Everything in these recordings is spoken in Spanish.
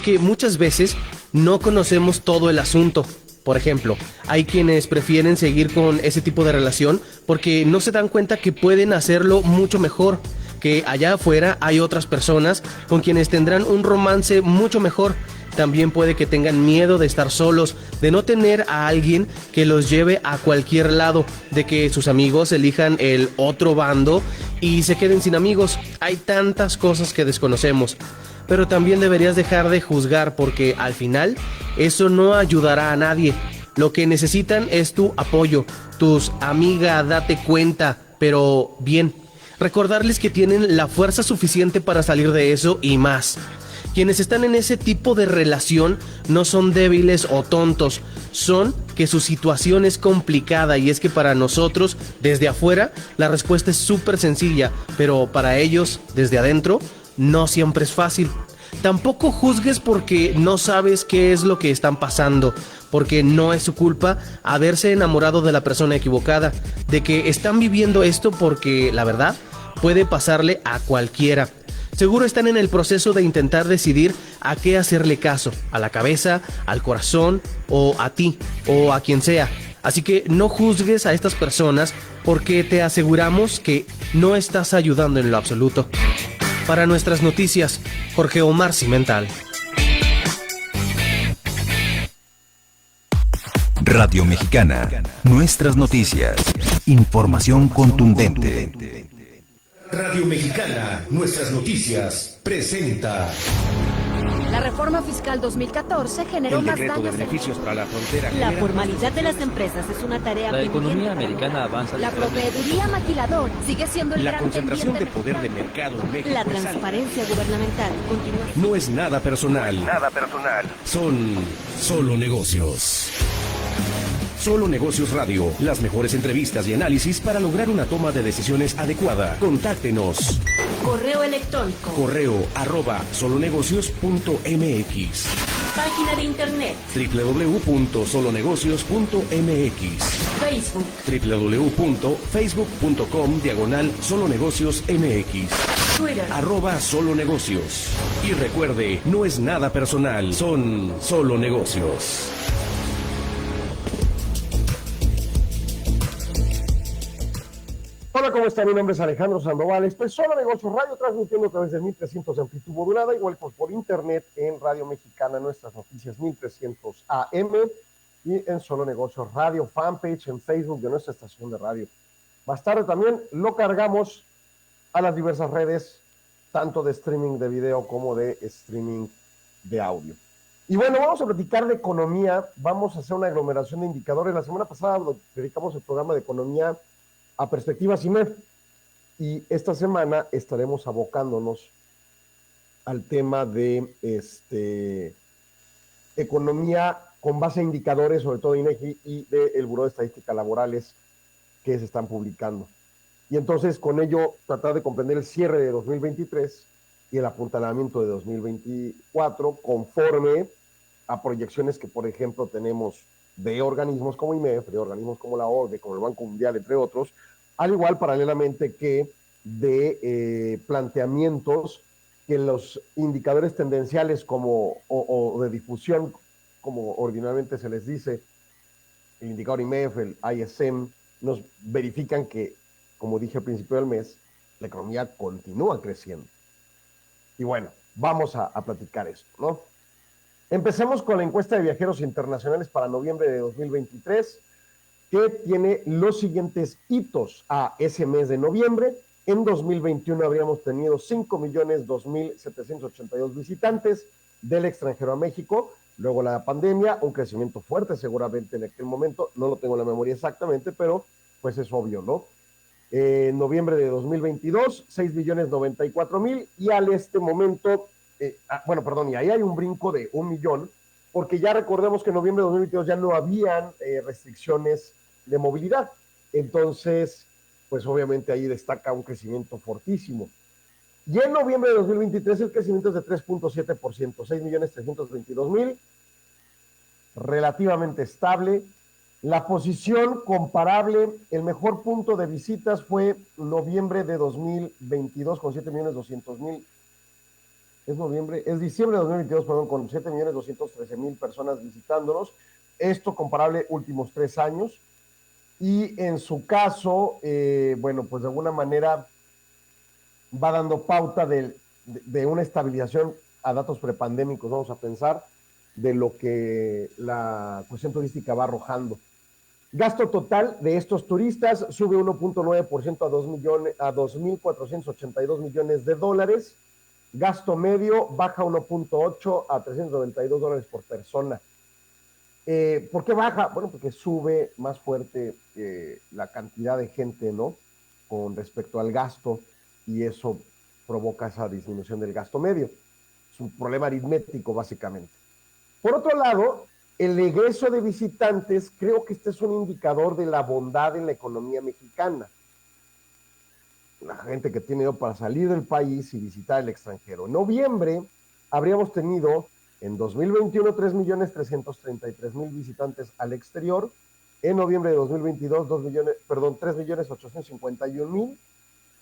que muchas veces no conocemos todo el asunto. Por ejemplo, hay quienes prefieren seguir con ese tipo de relación porque no se dan cuenta que pueden hacerlo mucho mejor, que allá afuera hay otras personas con quienes tendrán un romance mucho mejor. También puede que tengan miedo de estar solos, de no tener a alguien que los lleve a cualquier lado, de que sus amigos elijan el otro bando y se queden sin amigos. Hay tantas cosas que desconocemos. Pero también deberías dejar de juzgar porque al final eso no ayudará a nadie. Lo que necesitan es tu apoyo, tus amigas, date cuenta, pero bien. Recordarles que tienen la fuerza suficiente para salir de eso y más. Quienes están en ese tipo de relación no son débiles o tontos, son que su situación es complicada y es que para nosotros, desde afuera, la respuesta es súper sencilla, pero para ellos, desde adentro, no siempre es fácil. Tampoco juzgues porque no sabes qué es lo que están pasando, porque no es su culpa haberse enamorado de la persona equivocada, de que están viviendo esto porque, la verdad, puede pasarle a cualquiera. Seguro están en el proceso de intentar decidir a qué hacerle caso, a la cabeza, al corazón o a ti o a quien sea. Así que no juzgues a estas personas porque te aseguramos que no estás ayudando en lo absoluto. Para nuestras noticias, Jorge Omar Cimental. Radio Mexicana, nuestras noticias, información contundente. Radio Mexicana, nuestras noticias, presenta. La reforma fiscal 2014 generó más daños. De beneficios para la frontera. La formalidad de las empresas es una tarea La economía pendiente. americana avanza. La proveeduría maquilador sigue siendo el La gran concentración de pendiente poder de mexicano. mercado en México. La transparencia gubernamental continúa. No es nada personal. Nada personal. Son solo negocios. Solo Negocios Radio, las mejores entrevistas y análisis para lograr una toma de decisiones adecuada. Contáctenos. Correo electrónico. correo@solonegocios.mx. Página de internet. www.solonegocios.mx. Facebook. www.facebook.com/solonegociosmx. Twitter. @solonegocios. Y recuerde, no es nada personal, son solo negocios. Hola, ¿cómo están? Mi nombre es Alejandro Sandoval. Esto es Solo Negocios Radio, transmitiendo a través de 1300 de amplitud modulada, igual pues por internet en Radio Mexicana, nuestras noticias 1300 AM y en Solo Negocios Radio, fanpage en Facebook de nuestra estación de radio. Más tarde también lo cargamos a las diversas redes, tanto de streaming de video como de streaming de audio. Y bueno, vamos a platicar de economía, vamos a hacer una aglomeración de indicadores. La semana pasada dedicamos el programa de economía a Perspectivas IMEF, y esta semana estaremos abocándonos al tema de economía con base a indicadores, sobre todo INEGI y del Buró de Estadística Laborales que se están publicando. Y entonces con ello tratar de comprender el cierre de 2023 y el apuntalamiento de 2024 conforme a proyecciones que, por ejemplo, tenemos de organismos como IMEF, de organismos como la OCDE, como el Banco Mundial, entre otros, al igual paralelamente que de planteamientos que los indicadores tendenciales o de difusión, como ordinariamente se les dice, el indicador IMEF, el ISM, nos verifican que, como dije al principio del mes, la economía continúa creciendo. Y bueno, vamos a platicar esto, ¿no? Empecemos con la encuesta de viajeros internacionales para noviembre de 2023, que tiene los siguientes hitos a ese mes de noviembre. En 2021 habríamos tenido 5.002.782 visitantes del extranjero a México. Luego la pandemia, un crecimiento fuerte seguramente en aquel momento, no lo tengo en la memoria exactamente, pero pues es obvio, ¿no? En noviembre de 2022, 6.094.000, y al este momento... y ahí hay un brinco de 1 millón, porque ya recordemos que en noviembre de 2022 ya no habían restricciones de movilidad. Entonces, pues obviamente ahí destaca un crecimiento fortísimo. Y en noviembre de 2023 el crecimiento es de 3.7%, 6.322.000, relativamente estable. La posición comparable, el mejor punto de visitas fue noviembre de 2022 con 7.200.000 es diciembre de 2022, perdón, con 7.213.000 personas visitándonos. Esto comparable últimos 3 años. Y en su caso, bueno, pues de alguna manera va dando pauta de una estabilización a datos prepandémicos, vamos a pensar, de lo que la cuestión turística va arrojando. Gasto total de estos turistas sube 1.9% a 2.482 millones de dólares. Gasto medio baja 1.8 a 392 dólares por persona. ¿Por qué baja? Bueno, porque sube más fuerte la cantidad de gente, ¿no? Con respecto al gasto, y eso provoca esa disminución del gasto medio. Es un problema aritmético, básicamente. Por otro lado, el egreso de visitantes, creo que este es un indicador de la bondad en la economía mexicana. La gente que tiene dinero para salir del país y visitar el extranjero. En noviembre habríamos tenido en 2021 3.333.000 visitantes al exterior. En noviembre de 2022 3.851.000.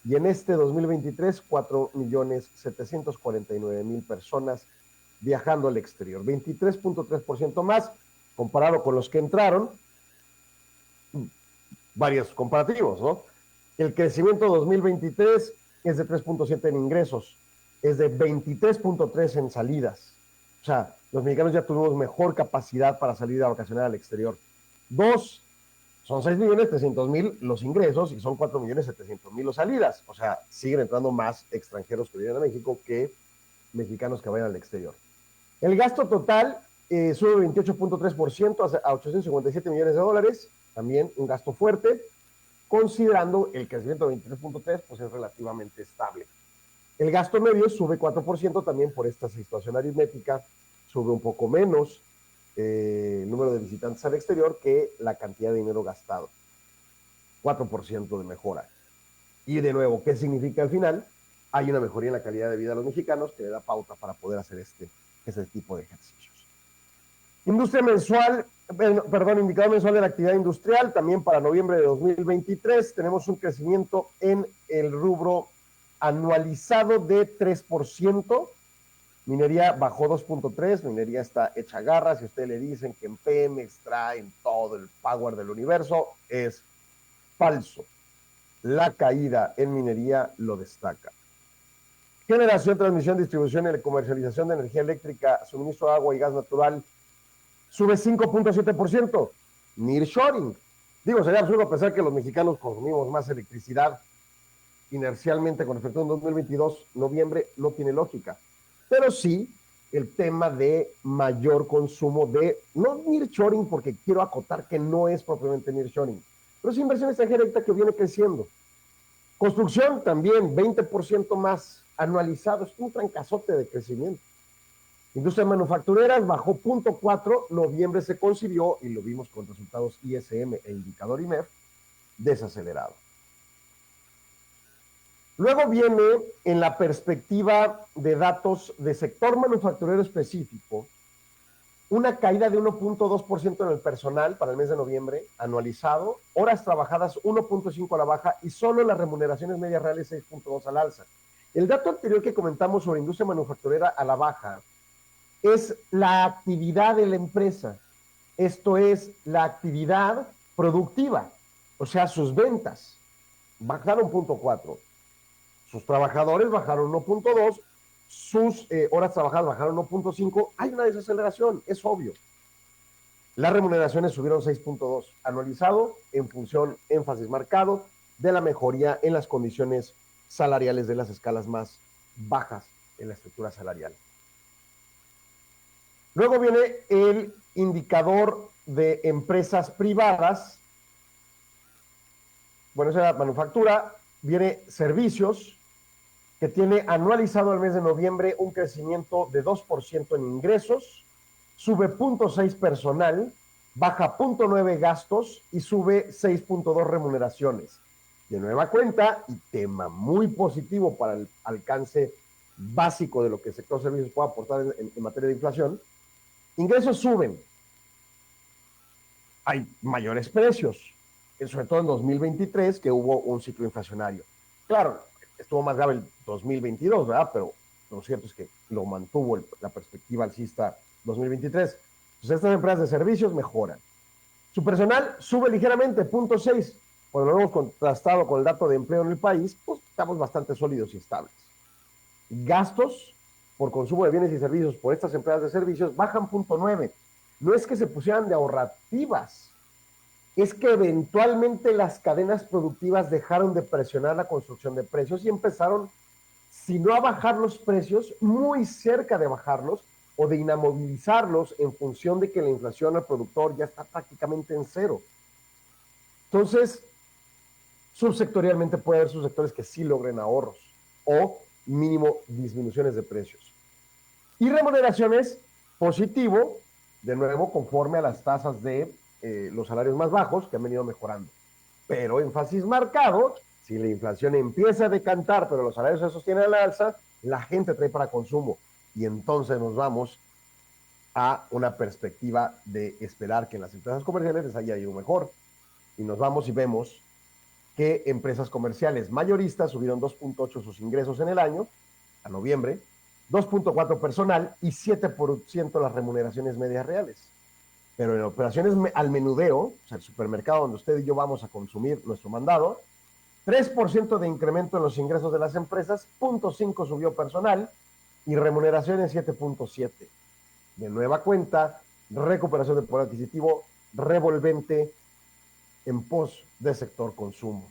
Y en este 2023 4.749.000 personas viajando al exterior, 23.3% más comparado con los que entraron. Varios comparativos, ¿no? El crecimiento 2023 es de 3.7 en ingresos, es de 23.3 en salidas. O sea, los mexicanos ya tuvimos mejor capacidad para salir a vacacionar al exterior. Dos, son 6.300.000 los ingresos y son 4.700.000 las salidas. O sea, siguen entrando más extranjeros que vienen a México que mexicanos que vayan al exterior. El gasto total sube 28.3% a 857 millones de dólares, también un gasto fuerte, considerando el crecimiento de 23.3, pues es relativamente estable. El gasto medio sube 4% también por esta situación aritmética, sube un poco menos el número de visitantes al exterior que la cantidad de dinero gastado. 4% de mejora. Y de nuevo, ¿qué significa al final? Hay una mejoría en la calidad de vida de los mexicanos que le da pauta para poder hacer ese tipo de ejercicios. Indicador mensual de la actividad industrial, también para noviembre de 2023 tenemos un crecimiento en el rubro anualizado de 3%. Minería bajó 2.3, minería está hecha garra. Si ustedes le dicen que en Pemex traen todo el power del universo, es falso. La caída en minería lo destaca. Generación, transmisión, distribución y comercialización de energía eléctrica, suministro de agua y gas natural, sube 5.7%. Nearshoring. Digo, sería absurdo pensar que los mexicanos consumimos más electricidad inercialmente con respecto a 2022, noviembre, no tiene lógica. Pero sí el tema de mayor consumo de, no nearshoring, porque quiero acotar que no es propiamente nearshoring, pero es inversión extranjera directa que viene creciendo. Construcción también, 20% más anualizado, es un trancazote de crecimiento. Industria manufactureras bajó 0.4, noviembre se concibió, y lo vimos con resultados ISM e indicador IMEF, desacelerado. Luego viene, en la perspectiva de datos de sector manufacturero específico, una caída de 1.2% en el personal para el mes de noviembre, anualizado, horas trabajadas 1.5 a la baja y solo las remuneraciones medias reales 6.2 al alza. El dato anterior que comentamos sobre industria manufacturera a la baja es la actividad de la empresa, esto es la actividad productiva, o sea, sus ventas bajaron 0.4, sus trabajadores bajaron 1.2, sus horas trabajadas bajaron 1.5, hay una desaceleración, es obvio. Las remuneraciones subieron 6.2, anualizado en función, énfasis marcado, de la mejoría en las condiciones salariales de las escalas más bajas en la estructura salarial. Luego viene el indicador de empresas privadas. Bueno, esa era manufactura. Viene servicios, que tiene anualizado al mes de noviembre un crecimiento de 2% en ingresos, sube 0.6 personal, baja 0.9 gastos y sube 6.2 remuneraciones. De nueva cuenta, y tema muy positivo para el alcance básico de lo que el sector servicios puede aportar en materia de inflación, ingresos suben, hay mayores precios, sobre todo en 2023, que hubo un ciclo inflacionario. Claro, estuvo más grave el 2022, ¿verdad? Pero lo cierto es que lo mantuvo la perspectiva alcista 2023. Entonces estas empresas de servicios mejoran. Su personal sube ligeramente, 0.6. Cuando lo hemos contrastado con el dato de empleo en el país, pues estamos bastante sólidos y estables. Gastos por consumo de bienes y servicios por estas empresas de servicios bajan 0.9. No es que se pusieran de ahorrativas, es que eventualmente las cadenas productivas dejaron de presionar la construcción de precios y empezaron, si no a bajar los precios, muy cerca de bajarlos o de inamovilizarlos en función de que la inflación al productor ya está prácticamente en cero. Entonces, subsectorialmente puede haber subsectores que sí logren ahorros o mínimo disminuciones de precios. Y remuneraciones, positivo, de nuevo, conforme a las tasas de los salarios más bajos que han venido mejorando. Pero énfasis marcado, si la inflación empieza a decantar, pero los salarios se sostienen al alza, la gente trae para consumo. Y entonces nos vamos a una perspectiva de esperar que en las empresas comerciales les haya ido mejor. Y nos vamos y vemos que empresas comerciales mayoristas subieron 2.8 sus ingresos en el año, a noviembre, 2.4 personal y 7% las remuneraciones medias reales. Pero en operaciones al menudeo, o sea, el supermercado donde usted y yo vamos a consumir nuestro mandado, 3% de incremento en los ingresos de las empresas, 0.5 subió personal y remuneraciones 7.7. De nueva cuenta, recuperación del poder adquisitivo revolvente en pos de sector consumo.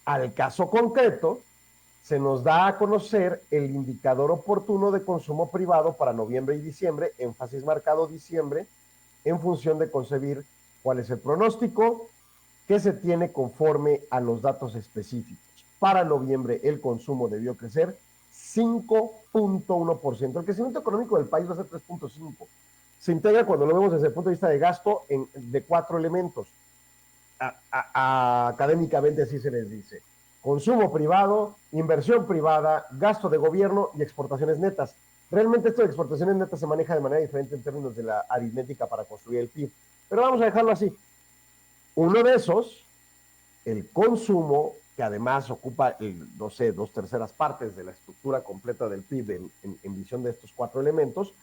Al caso concreto, se nos da a conocer el indicador oportuno de consumo privado para noviembre y diciembre, énfasis marcado diciembre, en función de concebir cuál es el pronóstico que se tiene conforme a los datos específicos. Para noviembre el consumo debió crecer 5.1%. El crecimiento económico del país va a ser 3.5%. Se integra, cuando lo vemos desde el punto de vista de gasto, de 4 elementos. Académicamente así se les dice: consumo privado, inversión privada, gasto de gobierno y exportaciones netas. Realmente esto de exportaciones netas se maneja de manera diferente en términos de la aritmética para construir el PIB, pero vamos a dejarlo así. Uno de esos, el consumo, que además ocupa, 2/3 partes de la estructura completa del PIB en visión de estos 4 elementos,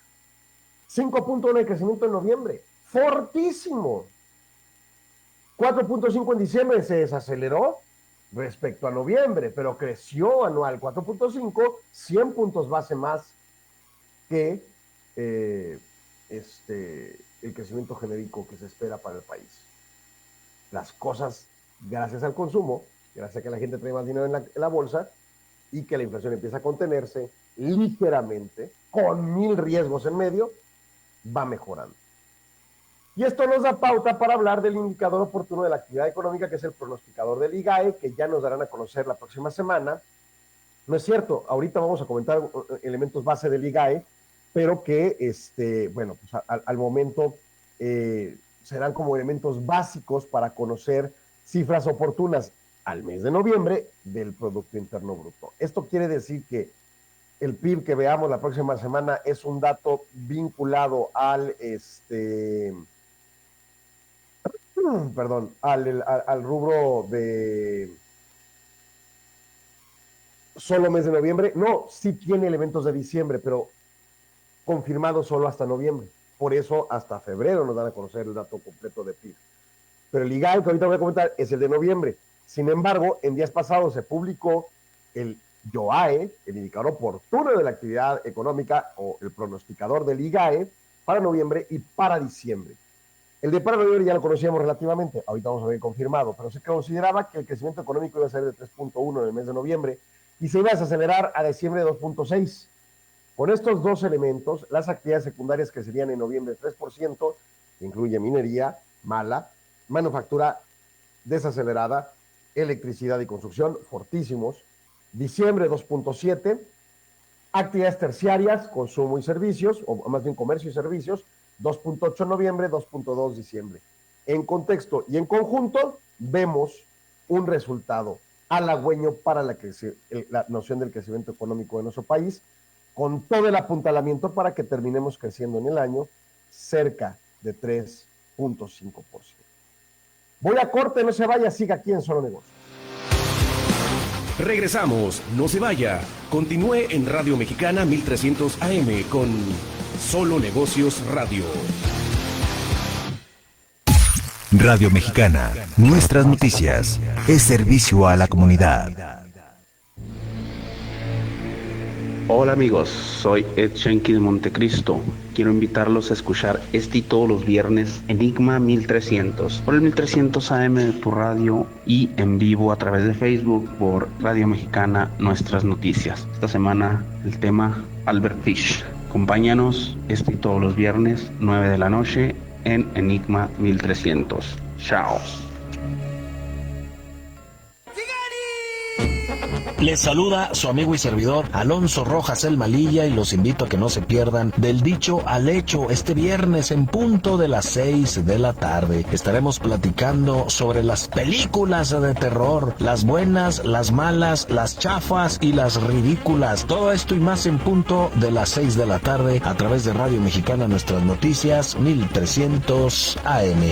5.1 de crecimiento en noviembre, fortísimo. 4.5 en diciembre, se desaceleró respecto a noviembre, pero creció anual 4.5, 100 puntos base más que el crecimiento genérico que se espera para el país. Las cosas, gracias al consumo, gracias a que la gente trae más dinero en la bolsa y que la inflación empieza a contenerse ligeramente, con 1000 riesgos en medio, va mejorando. Y esto nos da pauta para hablar del indicador oportuno de la actividad económica, que es el pronosticador del IGAE, que ya nos darán a conocer la próxima semana. No es cierto, ahorita vamos a comentar elementos base del IGAE, pero que, pues al momento serán como elementos básicos para conocer cifras oportunas al mes de noviembre del Producto Interno Bruto. Esto quiere decir que el PIB que veamos la próxima semana es un dato vinculado al al rubro de solo mes de noviembre. No, sí tiene elementos de diciembre, pero confirmado solo hasta noviembre. Por eso hasta febrero nos dan a conocer el dato completo de PIB. Pero el IGAE que ahorita voy a comentar es el de noviembre. Sin embargo, en días pasados se publicó el YOAE, el indicador oportuno de la actividad económica o el pronosticador del IGAE para noviembre y para diciembre. El de para noviembre ya lo conocíamos relativamente, ahorita vamos a ver confirmado, pero se consideraba que el crecimiento económico iba a ser de 3.1 en el mes de noviembre y se iba a desacelerar a diciembre de 2.6. Con estos dos elementos, las actividades secundarias crecerían en noviembre 3%, que incluye minería, mala, manufactura desacelerada, electricidad y construcción, fortísimos. Diciembre 2.7, actividades terciarias, consumo y servicios, o más bien comercio y servicios, 2.8 noviembre, 2.2 diciembre. En contexto y en conjunto, vemos un resultado halagüeño para la noción del crecimiento económico de nuestro país, con todo el apuntalamiento para que terminemos creciendo en el año cerca de 3.5%. Voy a corte, no se vaya, siga aquí en Solo Negocios. Regresamos, no se vaya. Continúe en Radio Mexicana 1300 AM con Solo Negocios Radio. Radio Mexicana, nuestras noticias, es servicio a la comunidad. Hola amigos, soy Ed Shenki de Montecristo. Quiero invitarlos a escuchar este y todos los viernes Enigma 1300 por el 1300 AM de tu radio y en vivo a través de Facebook por Radio Mexicana Nuestras Noticias. Esta semana el tema Albert Fish. Acompáñanos este y todos los viernes 9 de la noche en Enigma 1300. Chao. Les saluda su amigo y servidor Alonso Rojas el Malilla y los invito a que no se pierdan del dicho al hecho este viernes en punto de las 6 de la tarde. Estaremos platicando sobre las películas de terror, las buenas, las malas, las chafas y las ridículas. Todo esto y más en punto de las 6 de la tarde a través de Radio Mexicana Nuestras Noticias 1300 AM.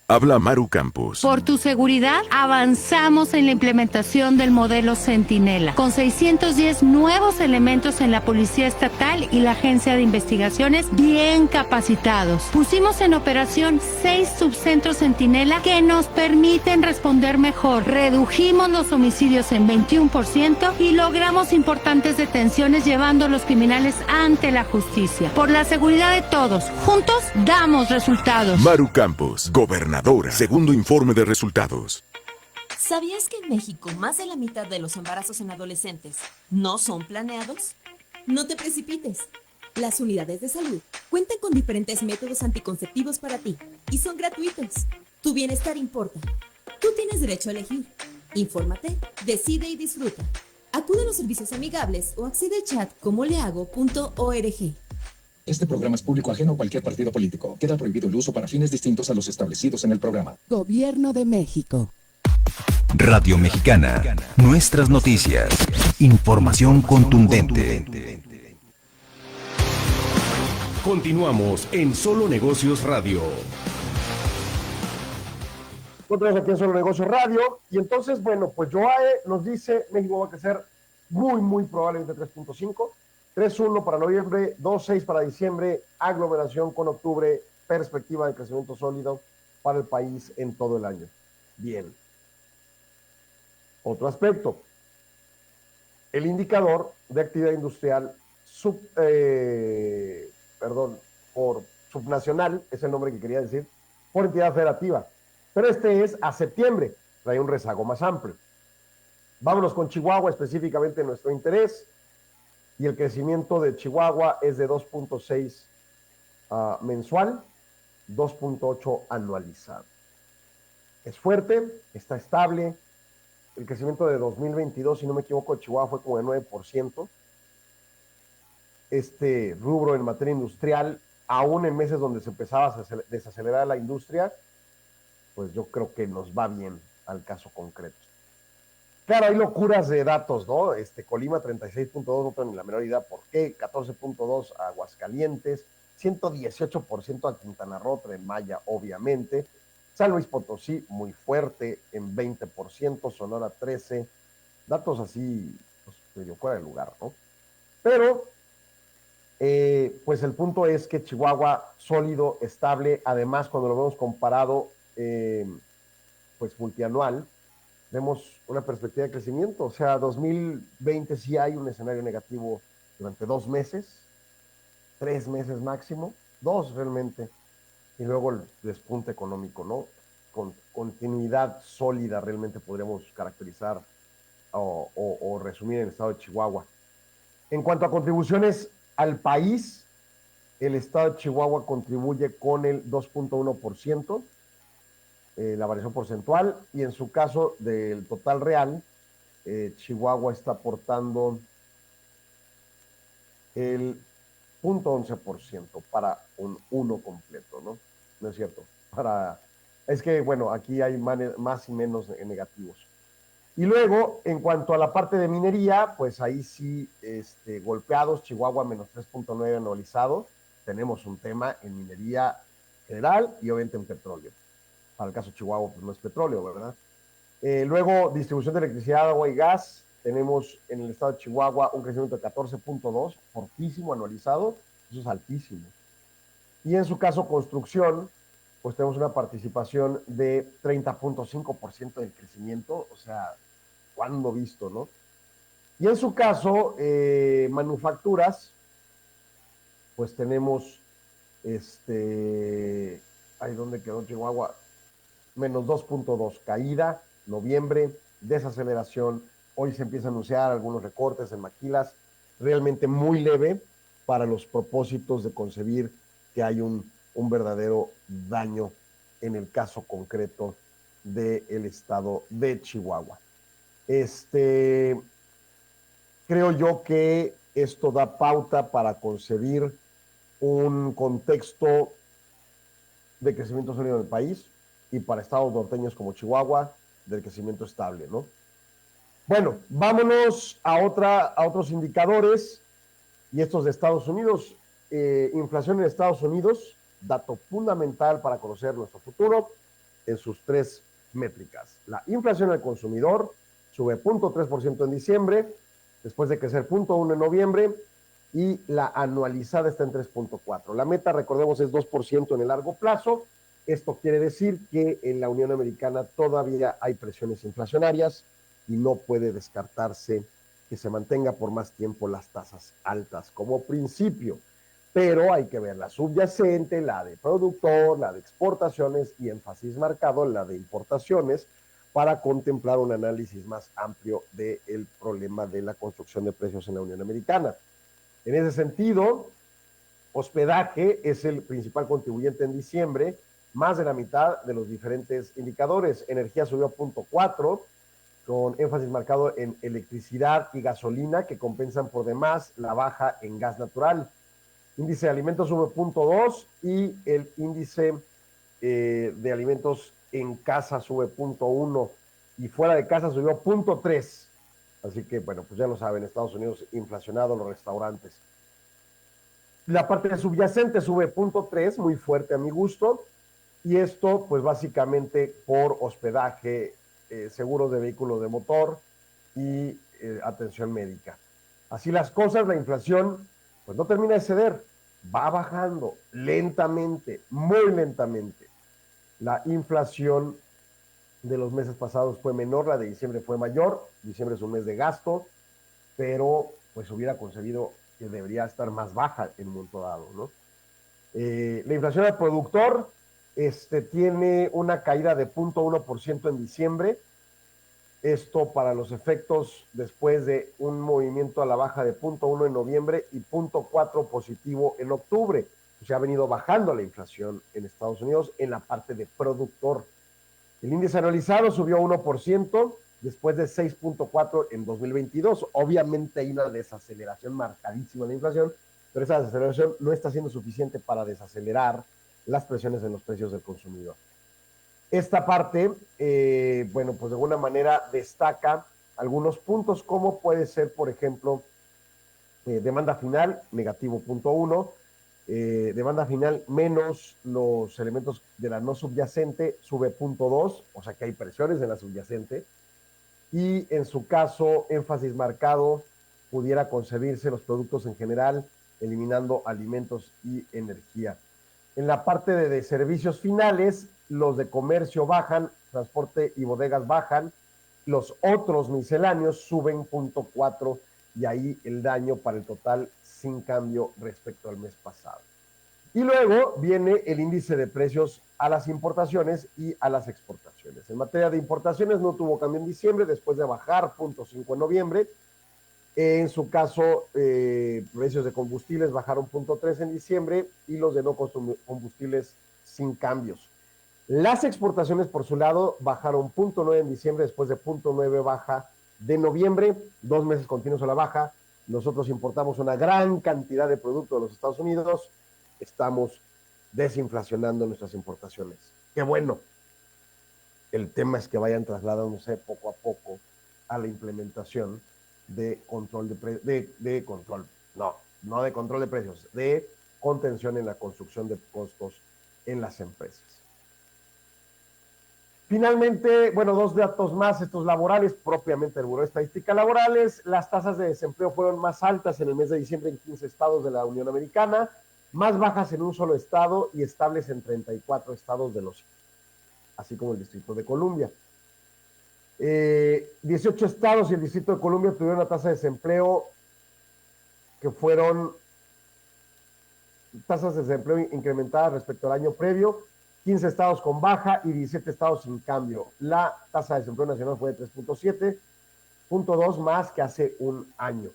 Habla Maru Campos. Por tu seguridad, avanzamos en la implementación del modelo Centinela, con 610 nuevos elementos en la Policía Estatal y la Agencia de Investigaciones bien capacitados. Pusimos en operación 6 subcentros Centinela que nos permiten responder mejor. Redujimos los homicidios en 21% y logramos importantes detenciones llevando a los criminales ante la justicia. Por la seguridad de todos, juntos damos resultados. Maru Campos, gobernadora. Segundo informe de resultados. ¿Sabías que en México más de la mitad de los embarazos en adolescentes no son planeados? No te precipites. Las unidades de salud cuentan con diferentes métodos anticonceptivos para ti y son gratuitos. Tu bienestar importa. Tú tienes derecho a elegir. Infórmate, decide y disfruta. Acude a los servicios amigables o accede al chat comolehago.org. Este programa es público ajeno a cualquier partido político. Queda prohibido el uso para fines distintos a los establecidos en el programa. Gobierno de México. Radio Mexicana, nuestras noticias, información contundente. Continuamos en Solo Negocios Radio. Continuamos aquí en Solo Negocios Radio. Y entonces, bueno, pues Joae nos dice, México va a crecer muy probablemente 3.5. 3.1 para noviembre, 2.6 para diciembre, aglomeración con octubre, perspectiva de crecimiento sólido para el país en todo el año. Bien. Otro aspecto. El indicador de actividad industrial subnacional, es el nombre que quería decir, por entidad federativa. Pero este es a septiembre, trae un rezago más amplio. Vámonos con Chihuahua, específicamente en nuestro interés. Y el crecimiento de Chihuahua es de 2.6 mensual, 2.8 anualizado. Es fuerte, está estable. El crecimiento de 2022, si no me equivoco, de Chihuahua fue como de 9%. Este rubro en materia industrial, aún en meses donde se empezaba a desacelerar la industria, pues yo creo que nos va bien al caso concreto. Claro, hay locuras de datos, ¿no? Colima 36.2, no tengo ni la menor idea por qué, 14.2 a Aguascalientes, 118% a Quintana Roo, Tren Maya, obviamente, San Luis Potosí, muy fuerte, en 20%, Sonora 13%, datos así, pues, medio fuera de lugar, ¿no? Pero, pues el punto es que Chihuahua, sólido, estable, además, cuando lo vemos comparado, pues multianual, vemos una perspectiva de crecimiento. O sea, 2020 sí hay un escenario negativo durante 2 meses, 3 meses máximo, 2 realmente, y luego el despunte económico, ¿no? Con continuidad sólida realmente podríamos caracterizar o resumir en el estado de Chihuahua. En cuanto a contribuciones al país, el estado de Chihuahua contribuye con el 2.1%, la variación porcentual, y en su caso del total real, Chihuahua está aportando el 0.11% para un 1 completo, ¿no? No es cierto. Es que, bueno, aquí hay más y menos negativos. Y luego, en cuanto a la parte de minería, pues ahí sí, golpeados, Chihuahua menos 3.9 anualizado. Tenemos un tema en minería general y obviamente en petróleo. Para el caso de Chihuahua, pues no es petróleo, ¿verdad? Luego, distribución de electricidad, agua y gas. Tenemos en el estado de Chihuahua un crecimiento de 14.2, fortísimo anualizado, eso es altísimo. Y en su caso, construcción, pues tenemos una participación de 30.5% del crecimiento, o sea, cuando visto, ¿no? Y en su caso, manufacturas, pues tenemos, ahí donde quedó Chihuahua, menos 2.2, caída, noviembre, desaceleración, hoy se empieza a anunciar algunos recortes en maquilas, realmente muy leve para los propósitos de concebir que hay un verdadero daño en el caso concreto del estado de Chihuahua. Creo yo que esto da pauta para concebir un contexto de crecimiento sólido en el país y para estados norteños como Chihuahua, del crecimiento estable, ¿no? Bueno, vámonos a otros indicadores, y estos de Estados Unidos. Inflación en Estados Unidos, dato fundamental para conocer nuestro futuro en sus tres métricas. La inflación al consumidor sube 0.3% en diciembre, después de crecer 0.1% en noviembre, y la anualizada está en 3.4%. La meta, recordemos, es 2% en el largo plazo. Esto quiere decir que en la Unión Americana todavía hay presiones inflacionarias y no puede descartarse que se mantenga por más tiempo las tasas altas como principio. Pero hay que ver la subyacente, la de productor, la de exportaciones y énfasis marcado en la de importaciones para contemplar un análisis más amplio del problema de la construcción de precios en la Unión Americana. En ese sentido, hospedaje es el principal contribuyente en diciembre, más de la mitad de los diferentes indicadores. Energía subió a 0.4%, con énfasis marcado en electricidad y gasolina, que compensan por demás la baja en gas natural. Índice de alimentos sube 0.2% y el índice de alimentos en casa sube 0.1% y fuera de casa subió 0.3%. Así que, bueno, pues ya lo saben, Estados Unidos inflacionado, los restaurantes. La parte subyacente sube 0.3%, muy fuerte a mi gusto, y esto, pues básicamente por hospedaje, seguros de vehículos de motor y atención médica. Así las cosas, la inflación pues no termina de ceder, va bajando lentamente, muy lentamente. La inflación de los meses pasados fue menor, la de diciembre fue mayor, diciembre es un mes de gasto, pero pues hubiera concebido que debería estar más baja en un momento dado, ¿no? La inflación al productor tiene una caída de 0.1% en diciembre. Esto para los efectos después de un movimiento a la baja de 0.1 en noviembre y 0.4 positivo en octubre. Se ha venido bajando la inflación en Estados Unidos en la parte de productor. El índice anualizado subió 1% después de 6.4 en 2022. Obviamente hay una desaceleración marcadísima de la inflación, pero esa desaceleración no está siendo suficiente para desacelerar las presiones en los precios del consumidor. Esta parte, bueno, pues de alguna manera destaca algunos puntos, como puede ser, por ejemplo, demanda final, negativo 0.1%, demanda final menos los elementos de la no subyacente, sube 0.2%, o sea que hay presiones en la subyacente, y en su caso, énfasis marcado, pudiera concebirse los productos en general, eliminando alimentos y energía. En la parte de servicios finales, los de comercio bajan, transporte y bodegas bajan, los otros misceláneos suben 0.4% y ahí el daño para el total sin cambio respecto al mes pasado. Y luego viene el índice de precios a las importaciones y a las exportaciones. En materia de importaciones no tuvo cambio en diciembre, después de bajar 0.5% en noviembre. En su caso, precios de combustibles bajaron 0.3% en diciembre y los de no combustibles sin cambios. Las exportaciones, por su lado, bajaron 0.9% en diciembre después de 0.9% baja de noviembre, 2 meses continuos a la baja. Nosotros importamos una gran cantidad de productos de los Estados Unidos, estamos desinflacionando nuestras importaciones. ¡Qué bueno! El tema es que vayan trasladándose poco a poco a la implementación de control de precios, de contención en la construcción de costos en las empresas. Finalmente, bueno, 2 datos más, estos laborales, propiamente del Buró de Estadística Laborales. Las tasas de desempleo fueron más altas en el mes de diciembre en 15 estados de la Unión Americana, más bajas en un solo estado y estables en 34 estados de los, así como el Distrito de Columbia. 18 estados y el Distrito de Columbia tuvieron una tasa de desempleo que fueron tasas de desempleo incrementadas respecto al año previo, 15 estados con baja y 17 estados sin cambio. La tasa de desempleo nacional fue de 3.7, 0.2 más que hace un año.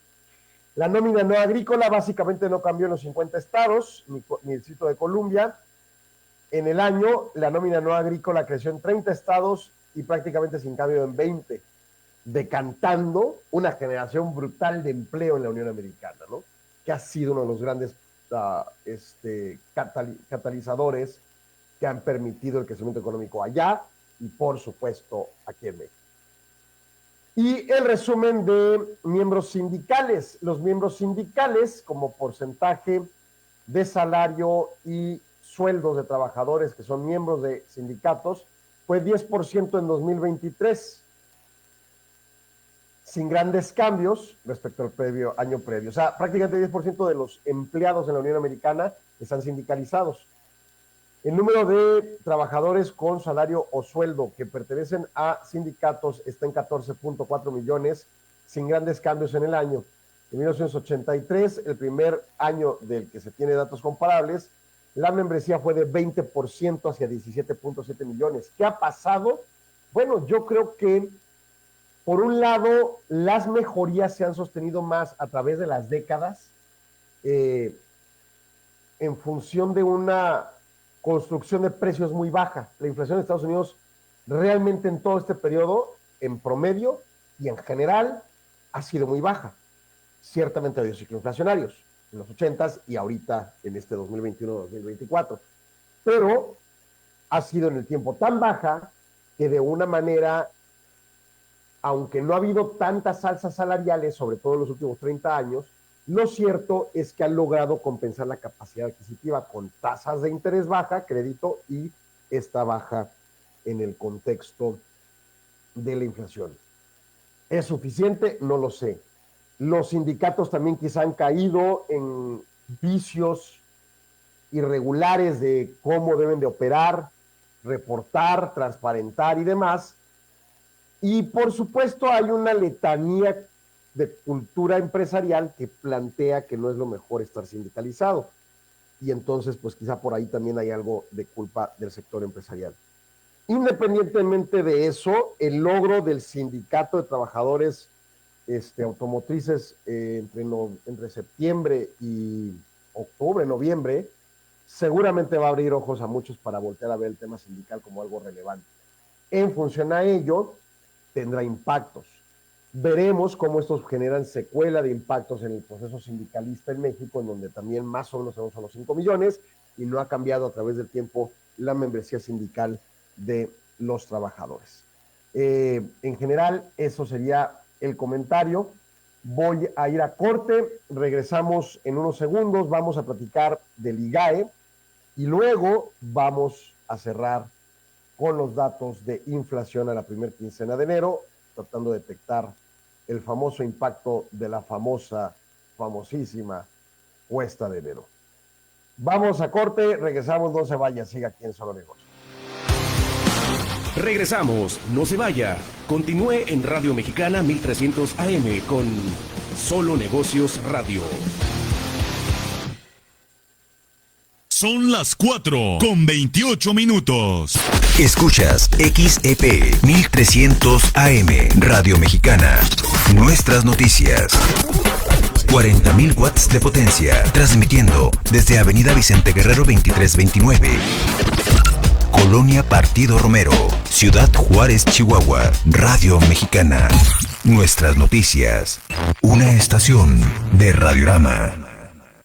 La nómina no agrícola básicamente no cambió en los 50 estados, ni el Distrito de Columbia. En el año, la nómina no agrícola creció en 30 estados y prácticamente sin cambio en 20, decantando una generación brutal de empleo en la Unión Americana, ¿no? Que ha sido uno de los grandes catalizadores que han permitido el crecimiento económico allá y, por supuesto, aquí en México. Y el resumen de miembros sindicales. Los miembros sindicales, como porcentaje de salario y sueldos de trabajadores que son miembros de sindicatos, fue 10% en 2023, sin grandes cambios respecto al año previo. O sea, prácticamente 10% de los empleados en la Unión Americana están sindicalizados. El número de trabajadores con salario o sueldo que pertenecen a sindicatos está en 14.4 millones, sin grandes cambios en el año. En 1983, el primer año del que se tiene datos comparables, la membresía fue de 20% hacia 17.7 millones. ¿Qué ha pasado? Bueno, yo creo que, por un lado, las mejorías se han sostenido más a través de las décadas, en función de una construcción de precios muy baja. La inflación en Estados Unidos realmente en todo este periodo, en promedio y en general, ha sido muy baja. Ciertamente ha habido ciclos inflacionarios en los 80s y ahorita en este 2021-2024. Pero ha sido en el tiempo tan baja que de una manera, aunque no ha habido tantas alzas salariales, sobre todo en los últimos 30 años, lo cierto es que ha logrado compensar la capacidad adquisitiva con tasas de interés baja, crédito, y esta baja en el contexto de la inflación. ¿Es suficiente? No lo sé. Los sindicatos también quizá han caído en vicios irregulares de cómo deben de operar, reportar, transparentar y demás. Y por supuesto hay una letanía de cultura empresarial que plantea que no es lo mejor estar sindicalizado. Y entonces, pues quizá por ahí también hay algo de culpa del sector empresarial. Independientemente de eso, el logro del Sindicato de Trabajadores Automotrices entre septiembre y octubre, noviembre, seguramente va a abrir ojos a muchos para voltear a ver el tema sindical como algo relevante. En función a ello, tendrá impactos. Veremos cómo estos generan secuela de impactos en el proceso sindicalista en México, en donde también más o menos tenemos a los 5 millones y no ha cambiado a través del tiempo la membresía sindical de los trabajadores. En general, eso sería el comentario. Voy a ir a corte, regresamos en unos segundos, vamos a platicar del IGAE y luego vamos a cerrar con los datos de inflación a la primera quincena de enero, tratando de detectar el famoso impacto de la famosísima cuesta de enero. Vamos a corte, regresamos, no se vaya, siga aquí en Solo Negocios. Regresamos, no se vaya. Continúe en Radio Mexicana 1300 AM con Solo Negocios Radio. Son las 4:28. Escuchas XEP 1300 AM, Radio Mexicana. Nuestras noticias. 40.000 watts de potencia, transmitiendo desde Avenida Vicente Guerrero 2329. Colonia Partido Romero, Ciudad Juárez, Chihuahua. Radio Mexicana. Nuestras noticias. Una estación de Radiorama.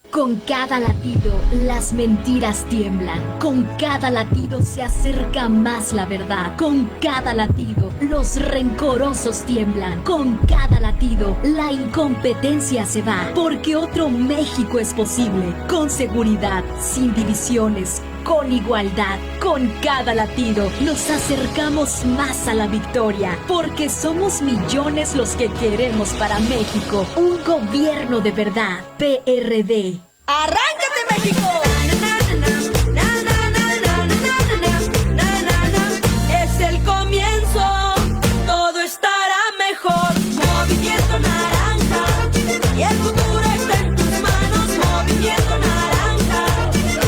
Con cada latido, las mentiras tiemblan. Con cada latido se acerca más la verdad. Con cada latido, los rencorosos tiemblan. Con cada latido, la incompetencia se va. Porque otro México es posible. Con seguridad, sin divisiones, con igualdad. Con cada latido nos acercamos más a la victoria, porque somos millones los que queremos para México un gobierno de verdad. PRD. ¡Arráncate, México! Es el comienzo, todo estará mejor. Movimiento naranja, y el futuro está en tus manos. Movimiento naranja,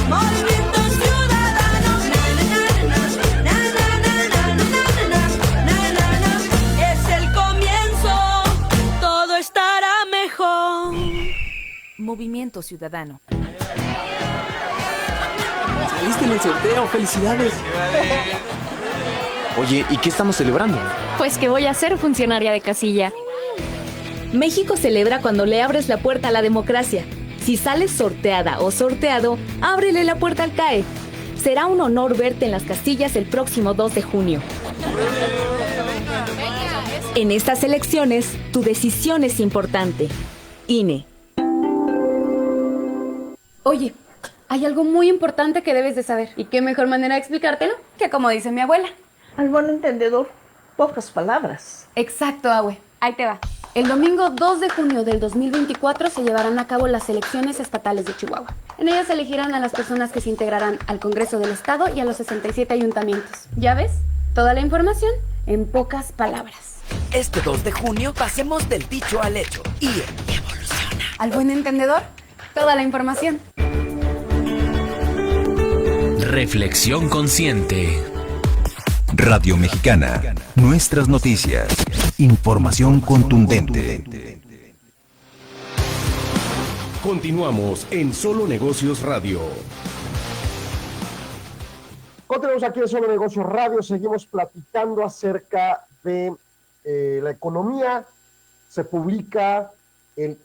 movimiento ciudadano. Es el comienzo, todo estará mejor. Movimiento Ciudadano. Saliste en el sorteo, felicidades. Oye, ¿y qué estamos celebrando? Pues que voy a ser funcionaria de casilla. México celebra cuando le abres la puerta a la democracia. Si sales sorteada o sorteado, ábrele la puerta al CAE. Será un honor verte en las casillas el próximo 2 de junio. En estas elecciones, tu decisión es importante. INE. Oye, hay algo muy importante que debes de saber. ¿Y qué mejor manera de explicártelo que como dice mi abuela? Al buen entendedor, pocas palabras. Exacto, abue. Ahí te va. El domingo 2 de junio del 2024 se llevarán a cabo las elecciones estatales de Chihuahua. En ellas elegirán a las personas que se integrarán al Congreso del Estado y a los 67 ayuntamientos. ¿Ya ves? Toda la información en pocas palabras. Este 2 de junio pasemos del dicho al hecho y evoluciona. Al buen entendedor, toda la información. Reflexión consciente. Radio Mexicana. Nuestras noticias. Información contundente. Continuamos en Solo Negocios Radio. Continuamos aquí en Solo Negocios Radio. Seguimos platicando acerca de la economía. Se publica el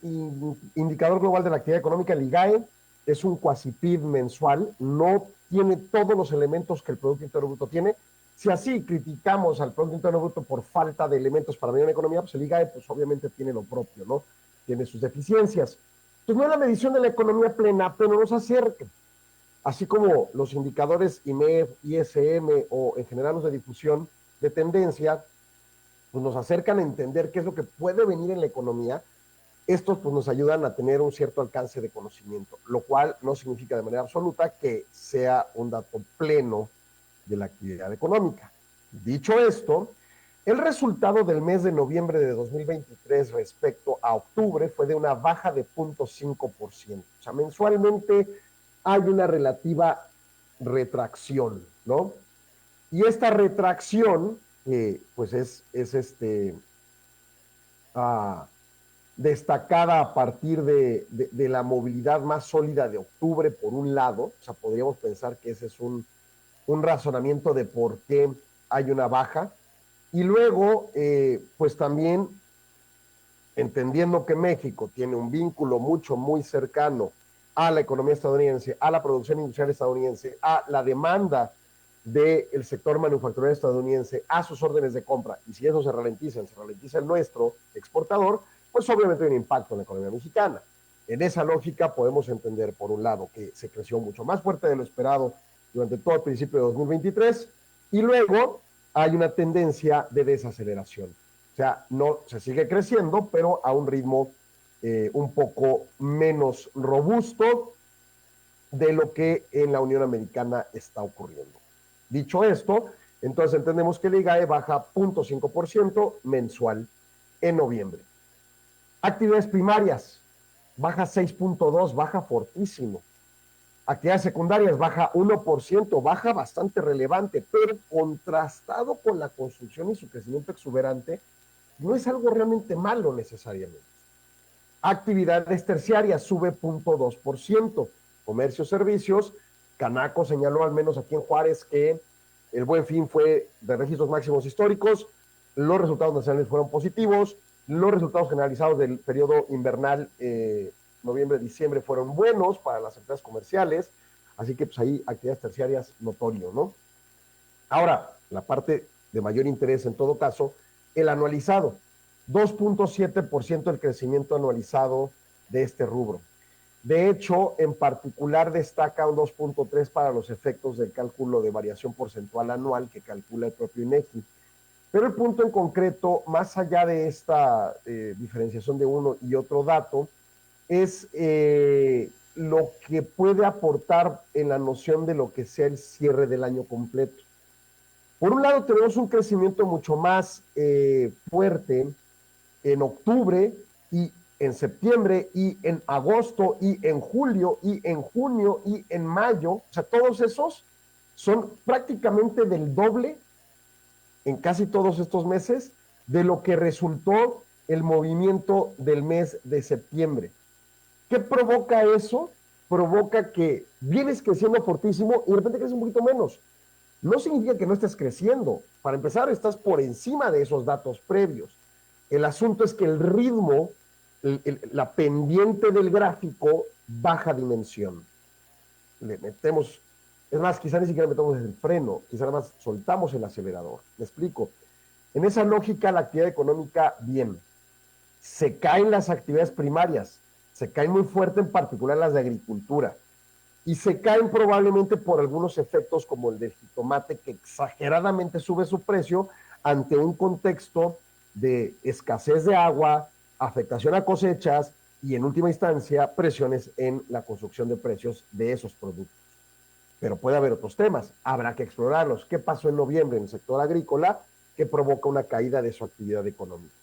Indicador Global de la Actividad Económica, el IGAE. Es un cuasi-PIB mensual. No tiene todos los elementos que el Producto Interno Bruto tiene. Si así criticamos al Producto Interno Bruto por falta de elementos para medir una economía, pues el IGAE pues obviamente tiene lo propio, ¿no? Tiene sus deficiencias. Entonces no es la medición de la economía plena, pero nos acerca. Así como los indicadores IMEF, ISM o en general los de difusión de tendencia, pues nos acercan a entender qué es lo que puede venir en la economía. Estos pues nos ayudan a tener un cierto alcance de conocimiento, lo cual no significa de manera absoluta que sea un dato pleno de la actividad económica. Dicho esto, el resultado del mes de noviembre de 2023 respecto a octubre fue de una baja de 0.5%. O sea, mensualmente hay una relativa retracción, ¿no? Y esta retracción, pues es destacada a partir de la movilidad más sólida de octubre, por un lado. O sea, podríamos pensar que ese es un razonamiento de por qué hay una baja. Y luego, pues también, entendiendo que México tiene un vínculo muy cercano a la economía estadounidense, a la producción industrial estadounidense, a la demanda del sector manufacturero estadounidense, a sus órdenes de compra, y si eso se ralentiza el nuestro exportador, pues obviamente hay un impacto en la economía mexicana. En esa lógica podemos entender, por un lado, que se creció mucho más fuerte de lo esperado durante todo el principio de 2023, y luego hay una tendencia de desaceleración. O sea, no se sigue creciendo, pero a un ritmo un poco menos robusto de lo que en la Unión Americana está ocurriendo. Dicho esto, entonces entendemos que el IGAE baja 0.5% mensual en noviembre. Actividades primarias, baja 6.2%, baja fortísimo. Actividades secundarias, baja 1%, baja bastante relevante, pero contrastado con la construcción y su crecimiento exuberante, no es algo realmente malo necesariamente. Actividades terciarias, sube 0.2%. Comercio, servicios, Canaco señaló, al menos aquí en Juárez, que el Buen Fin fue de registros máximos históricos, los resultados nacionales fueron positivos, los resultados generalizados del periodo invernal noviembre-diciembre fueron buenos para las empresas comerciales, así que pues ahí actividades terciarias notorio, ¿no? Ahora, la parte de mayor interés en todo caso, el anualizado, 2.7% el crecimiento anualizado de este rubro. De hecho, en particular destaca un 2.3 para los efectos del cálculo de variación porcentual anual que calcula el propio INEGI. Pero el punto en concreto, más allá de esta diferenciación de uno y otro dato, es lo que puede aportar en la noción de lo que sea el cierre del año completo. Por un lado, tenemos un crecimiento mucho más fuerte en octubre y en septiembre y en agosto y en julio y en junio y en mayo. O sea, todos esos son prácticamente del doble en casi todos estos meses de lo que resultó el movimiento del mes de septiembre. ¿Qué provoca eso? Provoca que vienes creciendo fortísimo y de repente creces un poquito menos. No significa que no estés creciendo. Para empezar, estás por encima de esos datos previos. El asunto es que el ritmo, la pendiente del gráfico, baja dimensión. Le metemos, es más, quizá ni siquiera metemos el freno, quizá nada más soltamos el acelerador. Me explico. En esa lógica, la actividad económica, bien. Se caen las actividades primarias, se caen muy fuerte, en particular las de agricultura, y se caen probablemente por algunos efectos como el del jitomate, que exageradamente sube su precio ante un contexto de escasez de agua, afectación a cosechas y en última instancia presiones en la construcción de precios de esos productos. Pero puede haber otros temas, habrá que explorarlos. ¿Qué pasó en noviembre en el sector agrícola que provoca una caída de su actividad económica?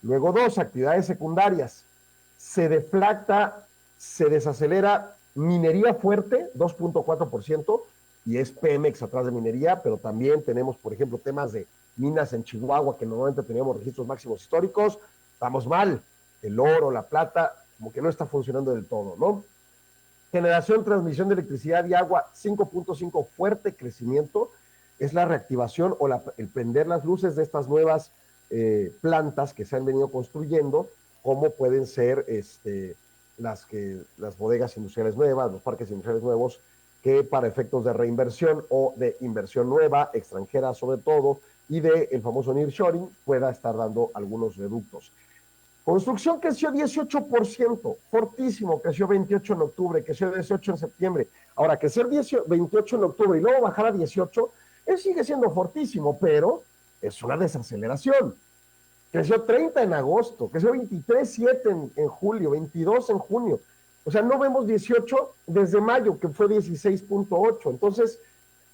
Luego, dos, actividades secundarias. Se deflacta, se desacelera minería fuerte, 2.4%, y es Pemex atrás de minería, pero también tenemos, por ejemplo, temas de minas en Chihuahua, que normalmente teníamos registros máximos históricos. Estamos mal. El oro, la plata, como que no está funcionando del todo, ¿no? Generación, transmisión de electricidad y agua, 5.5, fuerte crecimiento. Es la reactivación o el prender las luces de estas nuevas plantas que se han venido construyendo, como pueden ser las bodegas industriales nuevas, los parques industriales nuevos, que para efectos de reinversión o de inversión nueva, extranjera sobre todo, y del famoso nearshoring, pueda estar dando algunos reductos. Construcción creció 18%, fortísimo, creció 28 en octubre, creció 18 en septiembre. Ahora, crecer 28 en octubre y luego bajar a 18, sigue siendo fortísimo, pero es una desaceleración. Creció 30 en agosto, creció 23.7 en julio, 22 en junio. O sea, no vemos 18 desde mayo, que fue 16.8. Entonces,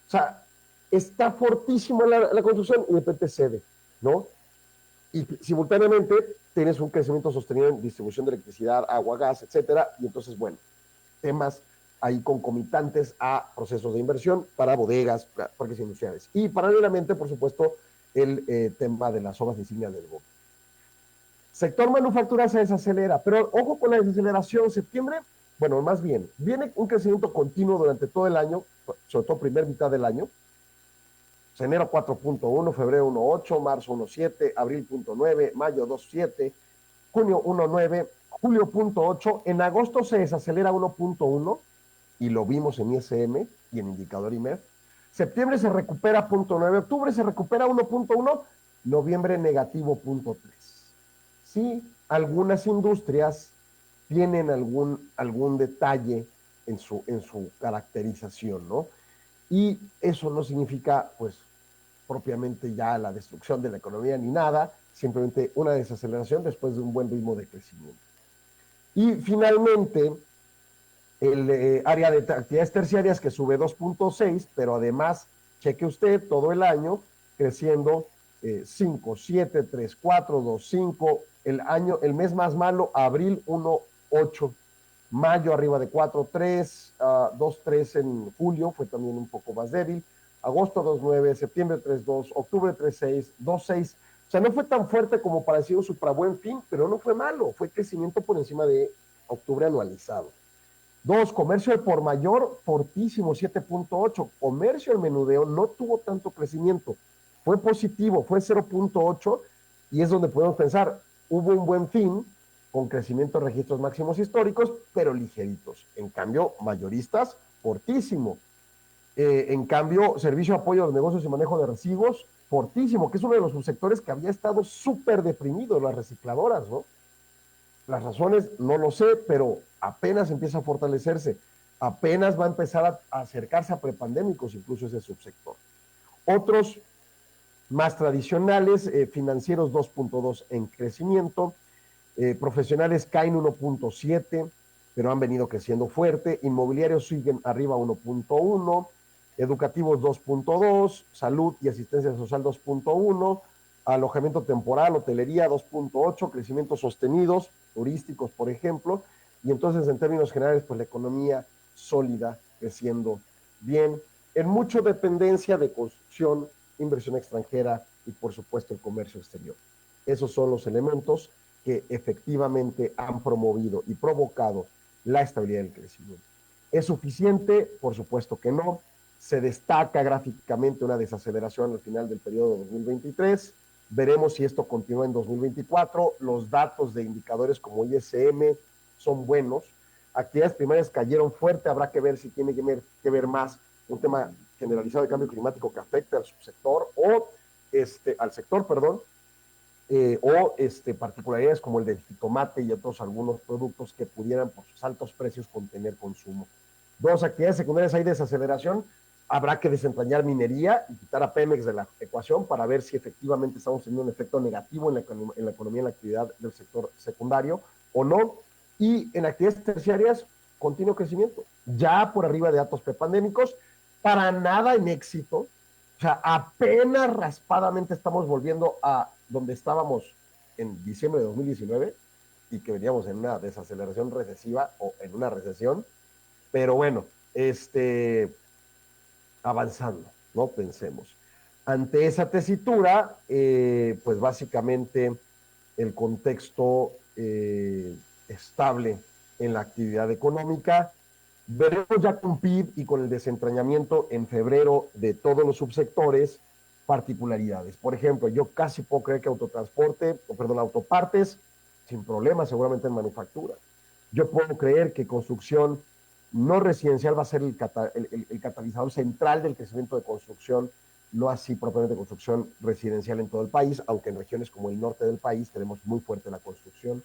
o sea, está fortísimo la construcción y de repente cede, ¿no? Y simultáneamente tienes un crecimiento sostenido en distribución de electricidad, agua, gas, etcétera. Y entonces, bueno, temas ahí concomitantes a procesos de inversión para bodegas, parques industriales. Y paralelamente, por supuesto, el tema de las obras insignia del gobierno. Sector manufactura se desacelera, pero ojo con la desaceleración. Septiembre, bueno, más bien, viene un crecimiento continuo durante todo el año, sobre todo primera mitad del año. Enero 4.1, febrero 1.8, marzo 1.7, abril 0.9, mayo 2.7, junio 1.9, julio 0.8, en agosto se desacelera 1.1, y lo vimos en ISM y en indicador IMEF. Septiembre se recupera 0.9, octubre se recupera 1.1, noviembre negativo 0.3. Sí, algunas industrias tienen algún detalle en su caracterización, ¿no? Y eso no significa, pues, propiamente ya la destrucción de la economía ni nada, simplemente una desaceleración después de un buen ritmo de crecimiento. Y finalmente, el área de actividades terciarias que sube 2.6, pero además, cheque usted, todo el año creciendo 5, 7, 3, 4, 2, 5, el mes más malo, abril 1.8, mayo arriba de 4.3, 2.3 en julio, fue también un poco más débil, agosto 2.9, septiembre 3.2, octubre 3.6, 2.6, o sea, no fue tan fuerte como para decir un supra buen fin, pero no fue malo, fue crecimiento por encima de octubre anualizado. 2, comercio al por mayor, fortísimo, 7.8, comercio al menudeo no tuvo tanto crecimiento, fue positivo, fue 0.8, y es donde podemos pensar, hubo un buen fin, con crecimiento de registros máximos históricos, pero ligeritos. En cambio, mayoristas, fortísimo. En cambio, servicio de apoyo a los negocios y manejo de residuos, fortísimo, que es uno de los subsectores que había estado súper deprimido, las recicladoras, ¿no? Las razones no lo sé, pero apenas empieza a fortalecerse, apenas va a empezar a acercarse a prepandémicos, incluso ese subsector. Otros más tradicionales, financieros 2.2 en crecimiento, profesionales caen 1.7, pero han venido creciendo fuerte, inmobiliarios siguen arriba 1.1, educativos 2.2, salud y asistencia social 2.1, alojamiento temporal, hotelería 2.8, crecimientos sostenidos, turísticos por ejemplo, y entonces en términos generales pues la economía sólida, creciendo bien, en mucha dependencia de construcción, inversión extranjera y por supuesto el comercio exterior. Esos son los elementos que efectivamente han promovido y provocado la estabilidad del crecimiento. ¿Es suficiente? Por supuesto que no. Se destaca gráficamente una desaceleración al final del periodo de 2023. Veremos si esto continúa en 2024. Los datos de indicadores como ISM son buenos. Actividades primarias cayeron fuerte. Habrá que ver si tiene que ver más un tema generalizado de cambio climático que afecte al subsector o al sector, perdón, o particularidades como el del jitomate y otros algunos productos que pudieran por sus altos precios contener consumo. Dos, actividades secundarias hay desaceleración. Habrá que desentrañar minería y quitar a Pemex de la ecuación para ver si efectivamente estamos teniendo un efecto negativo en la economía, en la actividad del sector secundario o no. Y en actividades terciarias, continuo crecimiento, ya por arriba de datos prepandémicos, para nada en éxito. O sea, apenas raspadamente estamos volviendo a donde estábamos en diciembre de 2019 y que veníamos en una desaceleración recesiva o en una recesión. Pero bueno, avanzando, ¿no? Pensemos. Ante esa tesitura, pues básicamente el contexto estable en la actividad económica. Veremos ya con PIB y con el desentrañamiento en febrero de todos los subsectores particularidades. Por ejemplo, yo casi puedo creer que autopartes, sin problema, seguramente en manufactura. Yo puedo creer que construcción no residencial va a ser el catalizador central del crecimiento de construcción, no así propiamente construcción residencial en todo el país, aunque en regiones como el norte del país tenemos muy fuerte la construcción.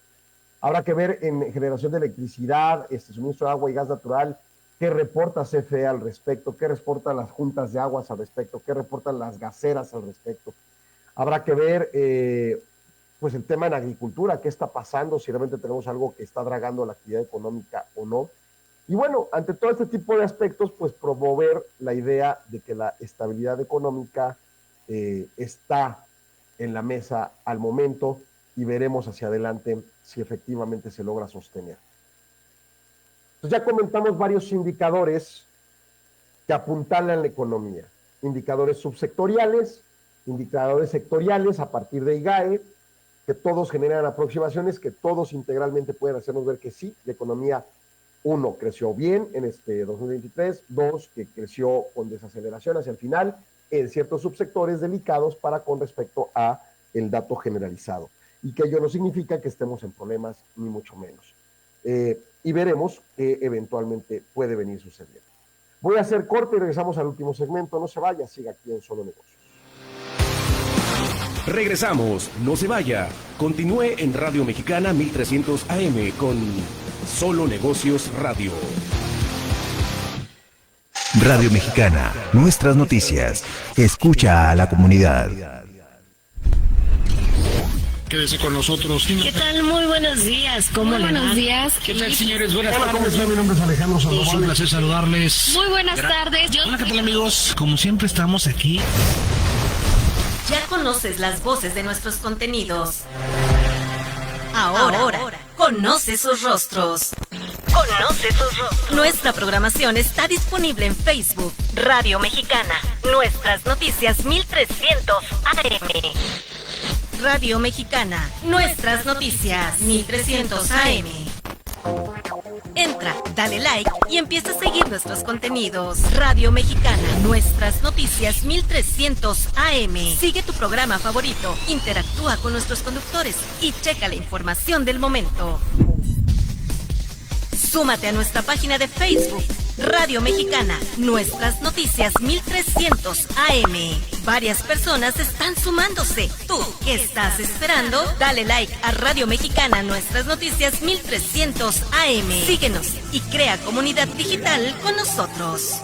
Habrá que ver en generación de electricidad, suministro de agua y gas natural, qué reporta CFE al respecto, qué reportan las juntas de aguas al respecto, qué reportan las gaseras al respecto. Habrá que ver pues el tema en agricultura, qué está pasando, si realmente tenemos algo que está dragando la actividad económica o no. Y bueno, ante todo este tipo de aspectos, pues promover la idea de que la estabilidad económica está en la mesa al momento y veremos hacia adelante si efectivamente se logra sostener. Entonces ya comentamos varios indicadores que apuntalan la economía. Indicadores subsectoriales, indicadores sectoriales a partir de IGAE, que todos generan aproximaciones, que todos integralmente pueden hacernos ver que sí, la economía, uno, creció bien en 2023, dos, que creció con desaceleración hacia el final en ciertos subsectores delicados con respecto a el dato generalizado. Y que ello no significa que estemos en problemas, ni mucho menos. Y veremos qué eventualmente puede venir sucediendo. Voy a hacer corte y regresamos al último segmento. No se vaya, siga aquí en Solo Negocios. Regresamos, no se vaya. Continúe en Radio Mexicana 1300 AM con Solo Negocios Radio. Radio Mexicana, nuestras noticias. Escucha a la comunidad. Quédese con nosotros. ¿Qué tal? Muy buenos días. ¿Cómo le va? Buenos días. ¿Qué tal, señores? Buenas Hola, tardes. ¿cómo están? Mi nombre es Alejandro Sandoval. Es un placer saludarles. Muy buenas tardes. Hola, ¿qué tal, amigos? Como siempre estamos aquí. Ya conoces las voces de nuestros contenidos. Ahora, conoce sus rostros. Nuestra programación está disponible en Facebook, Radio Mexicana, Nuestras Noticias 1300 AM. Radio Mexicana, Nuestras Noticias 1300 AM. Entra, dale like y empieza a seguir nuestros contenidos. Radio Mexicana, Nuestras Noticias 1300 AM. Sigue tu programa favorito, interactúa con nuestros conductores y checa la información del momento. Súmate a nuestra página de Facebook, Radio Mexicana, Nuestras Noticias 1300 AM. Varias personas están sumándose. ¿Tú qué estás esperando? Dale like a Radio Mexicana Nuestras Noticias 1300 AM. Síguenos y crea comunidad digital con nosotros.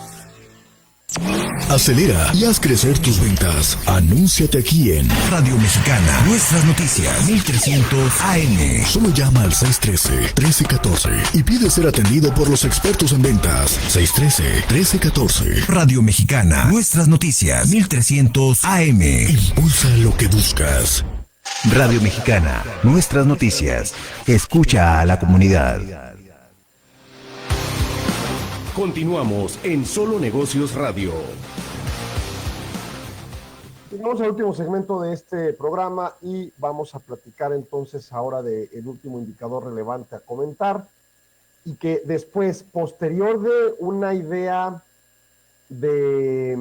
Acelera y haz crecer tus ventas. Anúnciate aquí en Radio Mexicana, Nuestras Noticias, 1300 AM. Solo llama al 613-1314 y pide ser atendido por los expertos en ventas. 613-1314. Radio Mexicana, Nuestras Noticias, 1300 AM. Impulsa lo que buscas. Radio Mexicana, Nuestras Noticias. Escucha a la comunidad. Continuamos en Solo Negocios Radio. Llegamos al último segmento de este programa y vamos a platicar entonces ahora del último indicador relevante a comentar y que después, posterior de una idea de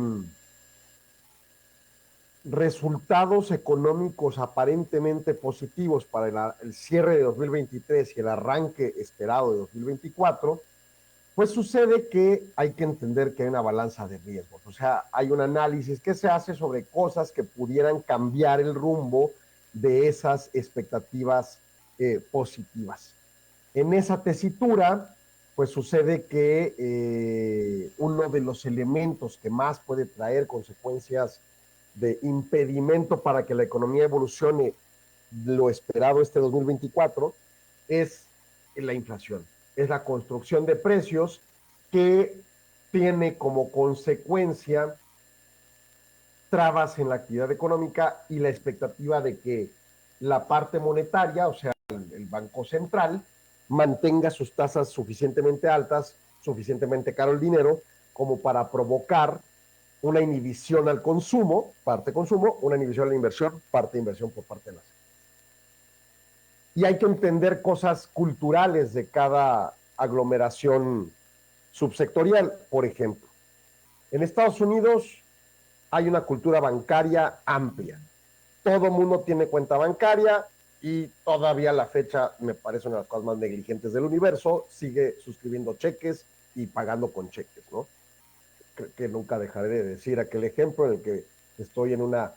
resultados económicos aparentemente positivos para el cierre de 2023 y el arranque esperado de 2024, pues sucede que hay que entender que hay una balanza de riesgos. O sea, hay un análisis que se hace sobre cosas que pudieran cambiar el rumbo de esas expectativas positivas. En esa tesitura, pues sucede que uno de los elementos que más puede traer consecuencias de impedimento para que la economía evolucione lo esperado este 2024 es la inflación. Es la construcción de precios que tiene como consecuencia trabas en la actividad económica y la expectativa de que la parte monetaria, o sea, el Banco Central, mantenga sus tasas suficientemente altas, suficientemente caro el dinero, como para provocar una inhibición al consumo, parte consumo, una inhibición a la inversión, parte inversión por parte de las. Y hay que entender cosas culturales de cada aglomeración subsectorial. Por ejemplo, en Estados Unidos hay una cultura bancaria amplia. Todo mundo tiene cuenta bancaria y todavía a la fecha, me parece una de las cosas más negligentes del universo, sigue suscribiendo cheques y pagando con cheques, ¿no? Creo que nunca dejaré de decir aquel ejemplo en el que estoy en una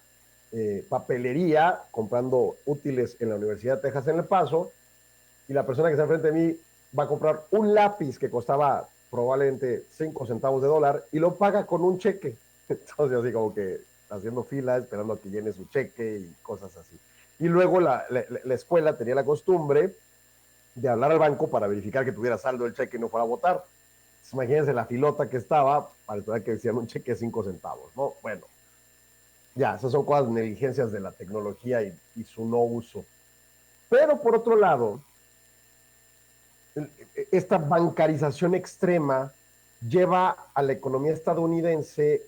papelería comprando útiles en la Universidad de Texas en El Paso y la persona que está enfrente de mí va a comprar un lápiz que costaba probablemente 5 centavos de dólar y lo paga con un cheque. Entonces así como que haciendo fila, esperando a que llene su cheque y cosas así. Y luego la escuela tenía la costumbre de hablar al banco para verificar que tuviera saldo el cheque y no fuera a votar. Entonces, imagínense la filota que estaba para esperar que decían un cheque de 5 centavos, ¿no? Bueno, ya, esas son cosas, negligencias de la tecnología y su no uso. Pero por otro lado, esta bancarización extrema lleva a la economía estadounidense,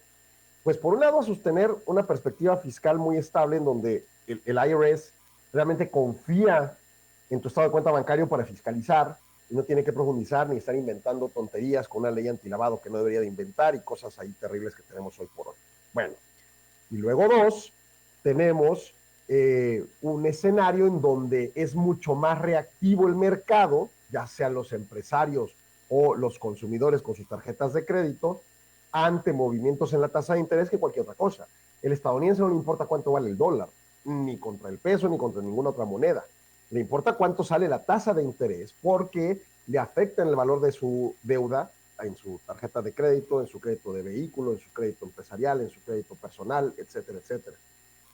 pues por un lado a sostener una perspectiva fiscal muy estable en donde el IRS realmente confía en tu estado de cuenta bancario para fiscalizar y no tiene que profundizar ni estar inventando tonterías con una ley antilavado que no debería de inventar y cosas ahí terribles que tenemos hoy por hoy. Bueno, y luego dos, tenemos un escenario en donde es mucho más reactivo el mercado, ya sean los empresarios o los consumidores con sus tarjetas de crédito, ante movimientos en la tasa de interés que cualquier otra cosa. El estadounidense no le importa cuánto vale el dólar, ni contra el peso, ni contra ninguna otra moneda. Le importa cuánto sale la tasa de interés porque le afecta en el valor de su deuda, en su tarjeta de crédito, en su crédito de vehículo, en su crédito empresarial, en su crédito personal, etcétera, etcétera.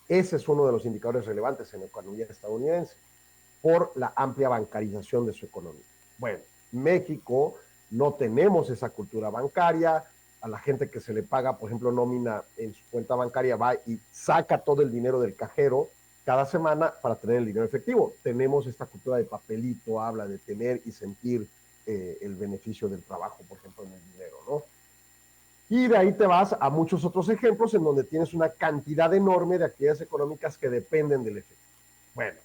Ese es uno de los indicadores relevantes en la economía estadounidense por la amplia bancarización de su economía. Bueno, México no tenemos esa cultura bancaria. A la gente que se le paga, por ejemplo, nómina en su cuenta bancaria, va y saca todo el dinero del cajero cada semana para tener el dinero efectivo. Tenemos esta cultura de papelito, habla de tener y sentir el beneficio del trabajo, por ejemplo, en el dinero, ¿no? Y de ahí te vas a muchos otros ejemplos en donde tienes una cantidad enorme de actividades económicas que dependen del efectivo. Bueno,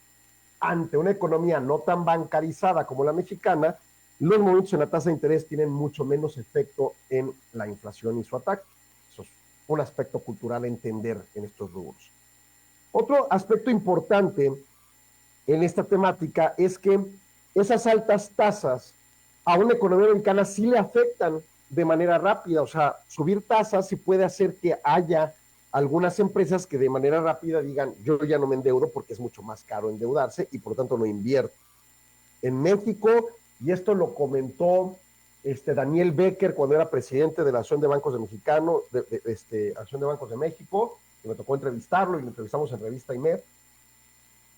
ante una economía no tan bancarizada como la mexicana, los movimientos en la tasa de interés tienen mucho menos efecto en la inflación y su ataque. Eso es un aspecto cultural a entender en estos rubros. Otro aspecto importante en esta temática es que esas altas tasas a una economía americana sí le afectan de manera rápida. O sea, subir tasas sí puede hacer que haya algunas empresas que de manera rápida digan, yo ya no me endeudo porque es mucho más caro endeudarse y por lo tanto no invierto. En México, y esto lo comentó Daniel Becker cuando era presidente de la Asociación de Bancos de Asociación de Bancos de México, que me tocó entrevistarlo y lo entrevistamos en Revista IMED,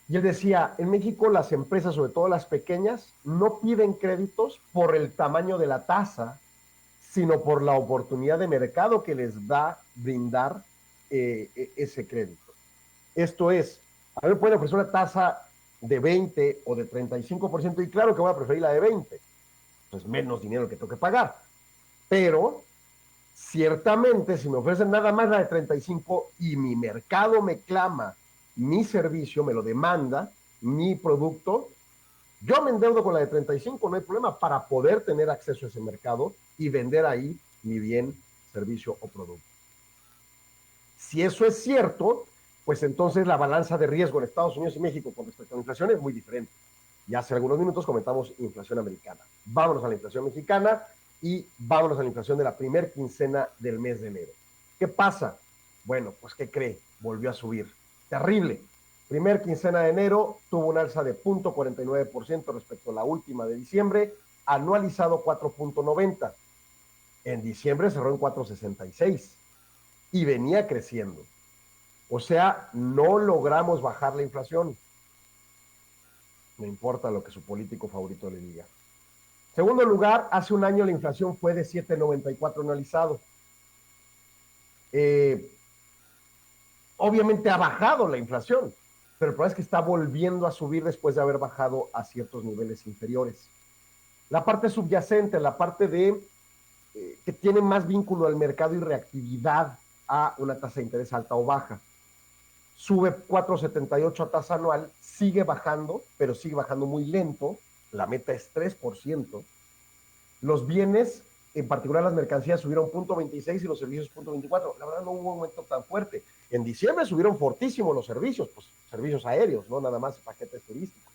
y él decía, en México las empresas, sobre todo las pequeñas, no piden créditos por el tamaño de la tasa, sino por la oportunidad de mercado que les va a brindar ese crédito. Esto es, a mí me pueden ofrecer una tasa de 20 o de 35%, y claro que voy a preferir la de 20, pues menos dinero que tengo que pagar, pero ciertamente si me ofrecen nada más la de 35 y mi mercado me clama mi servicio, me lo demanda, mi producto, yo me endeudo con la de 35, no hay problema, para poder tener acceso a ese mercado y vender ahí mi bien, servicio o producto. Si eso es cierto, pues entonces la balanza de riesgo en Estados Unidos y México con respecto a la inflación es muy diferente. Ya hace algunos minutos comentamos inflación americana. Vámonos a la inflación mexicana y vámonos a la inflación de la primer quincena del mes de enero. ¿Qué pasa? Bueno, pues ¿qué cree? Volvió a subir. Terrible. Primer quincena de enero tuvo un alza de 0.49% respecto a la última de diciembre, anualizado 4.90. En diciembre cerró en 4.66 y venía creciendo. O sea, no logramos bajar la inflación. No importa lo que su político favorito le diga. Segundo lugar, hace un año la inflación fue de 7.94 anualizado. Obviamente ha bajado la inflación, pero el problema es que está volviendo a subir después de haber bajado a ciertos niveles inferiores. La parte subyacente, la parte de que tiene más vínculo al mercado y reactividad a una tasa de interés alta o baja, sube 4.78 a tasa anual, sigue bajando, pero sigue bajando muy lento, la meta es 3%. Los bienes, en particular las mercancías, subieron 0.26 y los servicios 0.24. La verdad no hubo un aumento tan fuerte. En diciembre subieron fortísimo los servicios, pues servicios aéreos, no nada más paquetes turísticos.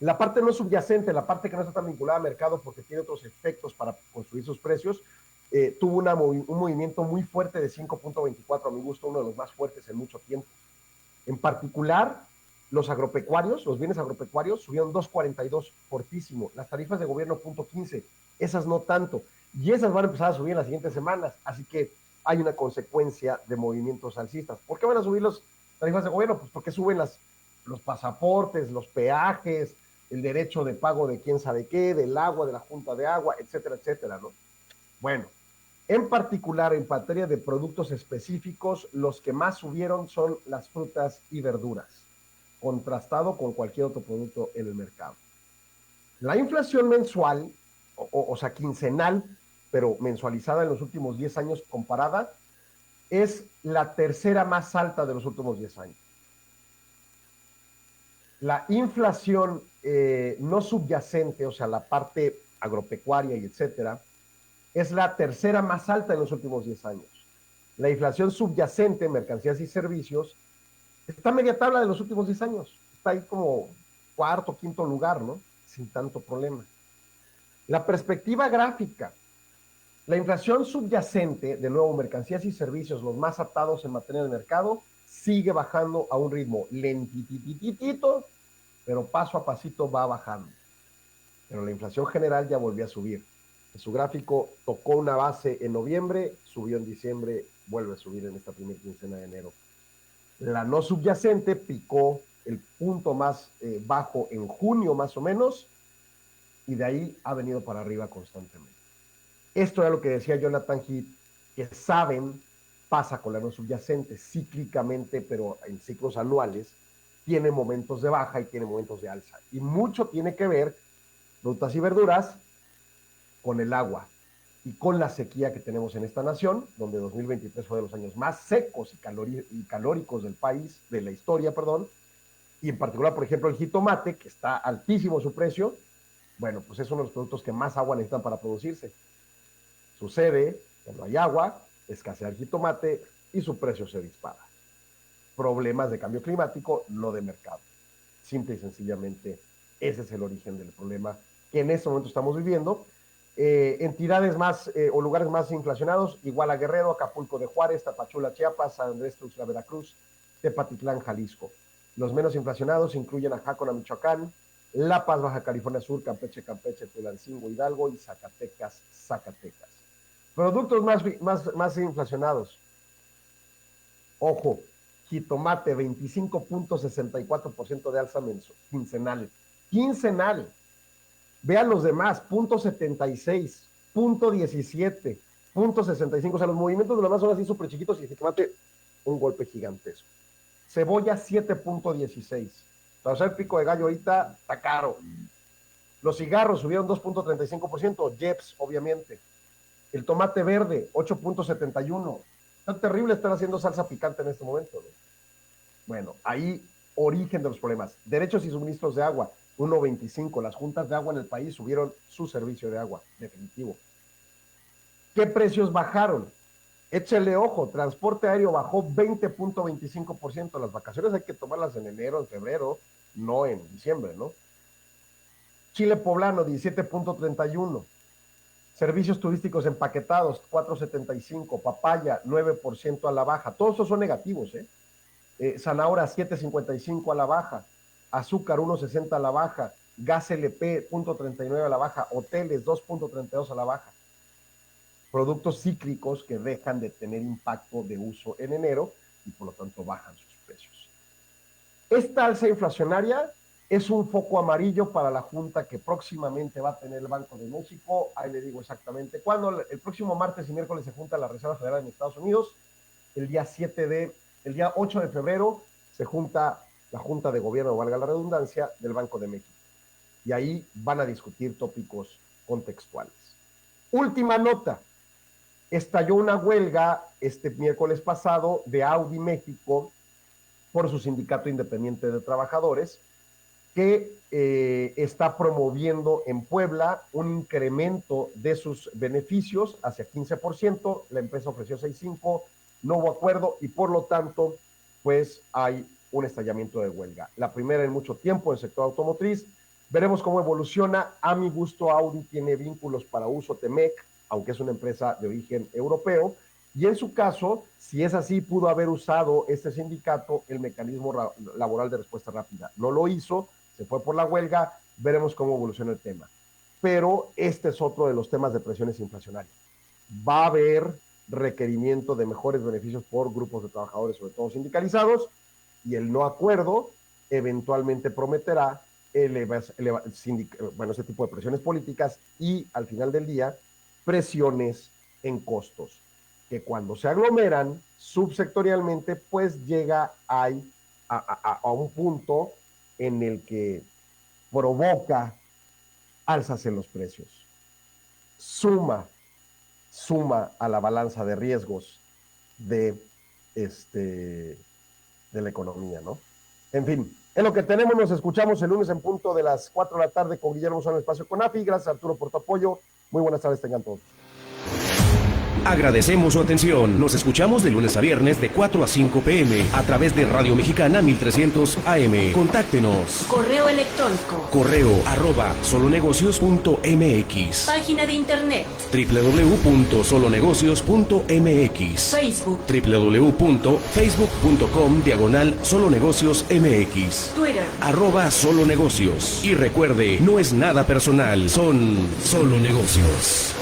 La parte no subyacente, la parte que no está tan vinculada al mercado porque tiene otros efectos para construir sus precios, tuvo un movimiento muy fuerte de 5.24, a mi gusto, uno de los más fuertes en mucho tiempo. En particular, los agropecuarios, los bienes agropecuarios subieron 2.42, fortísimo. Las tarifas de gobierno 0.15, esas no tanto. Y esas van a empezar a subir en las siguientes semanas, así que hay una consecuencia de movimientos alcistas. ¿Por qué van a subir las tarifas de gobierno? Pues porque suben los pasaportes, los peajes, el derecho de pago de quién sabe qué, del agua, de la Junta de Agua, etcétera, etcétera, ¿no? Bueno, en particular en materia de productos específicos, los que más subieron son las frutas y verduras, contrastado con cualquier otro producto en el mercado. La inflación mensual, o sea, quincenal, pero mensualizada en los últimos 10 años comparada, es la tercera más alta de los últimos 10 años. La inflación no subyacente, o sea, la parte agropecuaria y etcétera, es la tercera más alta en los últimos 10 años. La inflación subyacente, mercancías y servicios, está a media tabla de los últimos 10 años. Está ahí como cuarto, quinto lugar, ¿no? Sin tanto problema. La perspectiva gráfica. La inflación subyacente, de nuevo, mercancías y servicios, los más atados en materia de mercado, sigue bajando a un ritmo lentitititito, pero paso a pasito va bajando. Pero la inflación general ya volvió a subir. En su gráfico tocó una base en noviembre, subió en diciembre, vuelve a subir en esta primera quincena de enero. La no subyacente picó el punto más bajo en junio más o menos, y de ahí ha venido para arriba constantemente. Esto era lo que decía Jonathan Heath, que saben, pasa con la no subyacente cíclicamente, pero en ciclos anuales, tiene momentos de baja y tiene momentos de alza. Y mucho tiene que ver, frutas y verduras, con el agua y con la sequía que tenemos en esta nación, donde 2023 fue de los años más secos y calóricos del país, de la historia, perdón, y en particular, por ejemplo, el jitomate, que está altísimo su precio, bueno, pues es uno de los productos que más agua necesitan para producirse. Sucede que no hay agua, escasea el jitomate y su precio se dispara. Problemas de cambio climático, no de mercado. Simple y sencillamente, ese es el origen del problema que en este momento estamos viviendo, Entidades más o lugares más inflacionados: Iguala, Guerrero; Acapulco de Juárez; Tapachula, Chiapas; San Andrés Tuxtla, Veracruz; Tepatitlán, Jalisco. Los menos inflacionados incluyen a Jácona, Michoacán; La Paz, Baja California Sur; Campeche, Tulancingo, Hidalgo; y Zacatecas. Productos más inflacionados: ojo, jitomate, 25.64% de alza quincenal. Vean los demás: 0.76, 0.17, 0.65. O sea, los movimientos de los demás son así súper chiquitos, y el jitomate, un golpe gigantesco. Cebolla, 7.16. Para hacer pico de gallo ahorita está caro. Los cigarros subieron 2.35%, Jeps, obviamente. El tomate verde, 8.71. Está terrible estar haciendo salsa picante en este momento, ¿no? Bueno, ahí origen de los problemas. Derechos y suministros de agua, 1.25. Las juntas de agua en el país subieron su servicio de agua, definitivo. ¿Qué precios bajaron? Échele ojo: transporte aéreo bajó 20.25%. Las vacaciones hay que tomarlas en enero, en febrero, no en diciembre, ¿no? Chile poblano, 17.31. Servicios turísticos empaquetados, 4.75. Papaya, 9% a la baja. Todos esos son negativos, Zanahoria, 7.55 a la baja. Azúcar, 1.60 a la baja. Gas LP, 0.39 a la baja. Hoteles, 2.32 a la baja. Productos cíclicos que dejan de tener impacto de uso en enero y por lo tanto bajan sus precios. Esta alza inflacionaria es un foco amarillo para la junta que próximamente va a tener el Banco de México. Ahí le digo exactamente cuándo. El próximo martes y miércoles se junta la Reserva Federal en Estados Unidos. El día 8 de febrero se junta la Junta de Gobierno, valga la redundancia, del Banco de México. Y ahí van a discutir tópicos contextuales. Última nota: estalló una huelga este miércoles pasado de Audi México por su sindicato independiente de trabajadores, que está promoviendo en Puebla un incremento de sus beneficios hacia 15%. La empresa ofreció 6.5%, no hubo acuerdo, y por lo tanto, pues hay un estallamiento de huelga. La primera en mucho tiempo en el sector automotriz. Veremos cómo evoluciona. A mi gusto, Audi tiene vínculos para uso Temec, aunque es una empresa de origen europeo, y en su caso, si es así, pudo haber usado este sindicato el mecanismo laboral de respuesta rápida. No lo hizo, se fue por la huelga. Veremos cómo evoluciona el tema. Pero este es otro de los temas de presiones inflacionarias. Va a haber requerimiento de mejores beneficios por grupos de trabajadores, sobre todo sindicalizados, y el no acuerdo eventualmente prometerá ese tipo de presiones políticas y, al final del día, presiones en costos, que cuando se aglomeran subsectorialmente, pues llega a un punto en el que provoca alzas en los precios. Suma a la balanza de riesgos de la economía, ¿no? En fin, es lo que tenemos. Nos escuchamos el lunes en punto de las 4 de la tarde con Guillermo Son, Espacio Conafi. Gracias, Arturo, por tu apoyo. Muy buenas tardes tengan todos. Agradecemos su atención. Nos escuchamos de lunes a viernes de 4 a 5 p.m. a través de Radio Mexicana 1300 AM. Contáctenos. Correo electrónico. correo@solonegocios.mx. Página de internet. www.solonegocios.mx. Facebook. www.facebook.com/solonegociosmx. Twitter. @solonegocios. Y recuerde, no es nada personal, son solo negocios.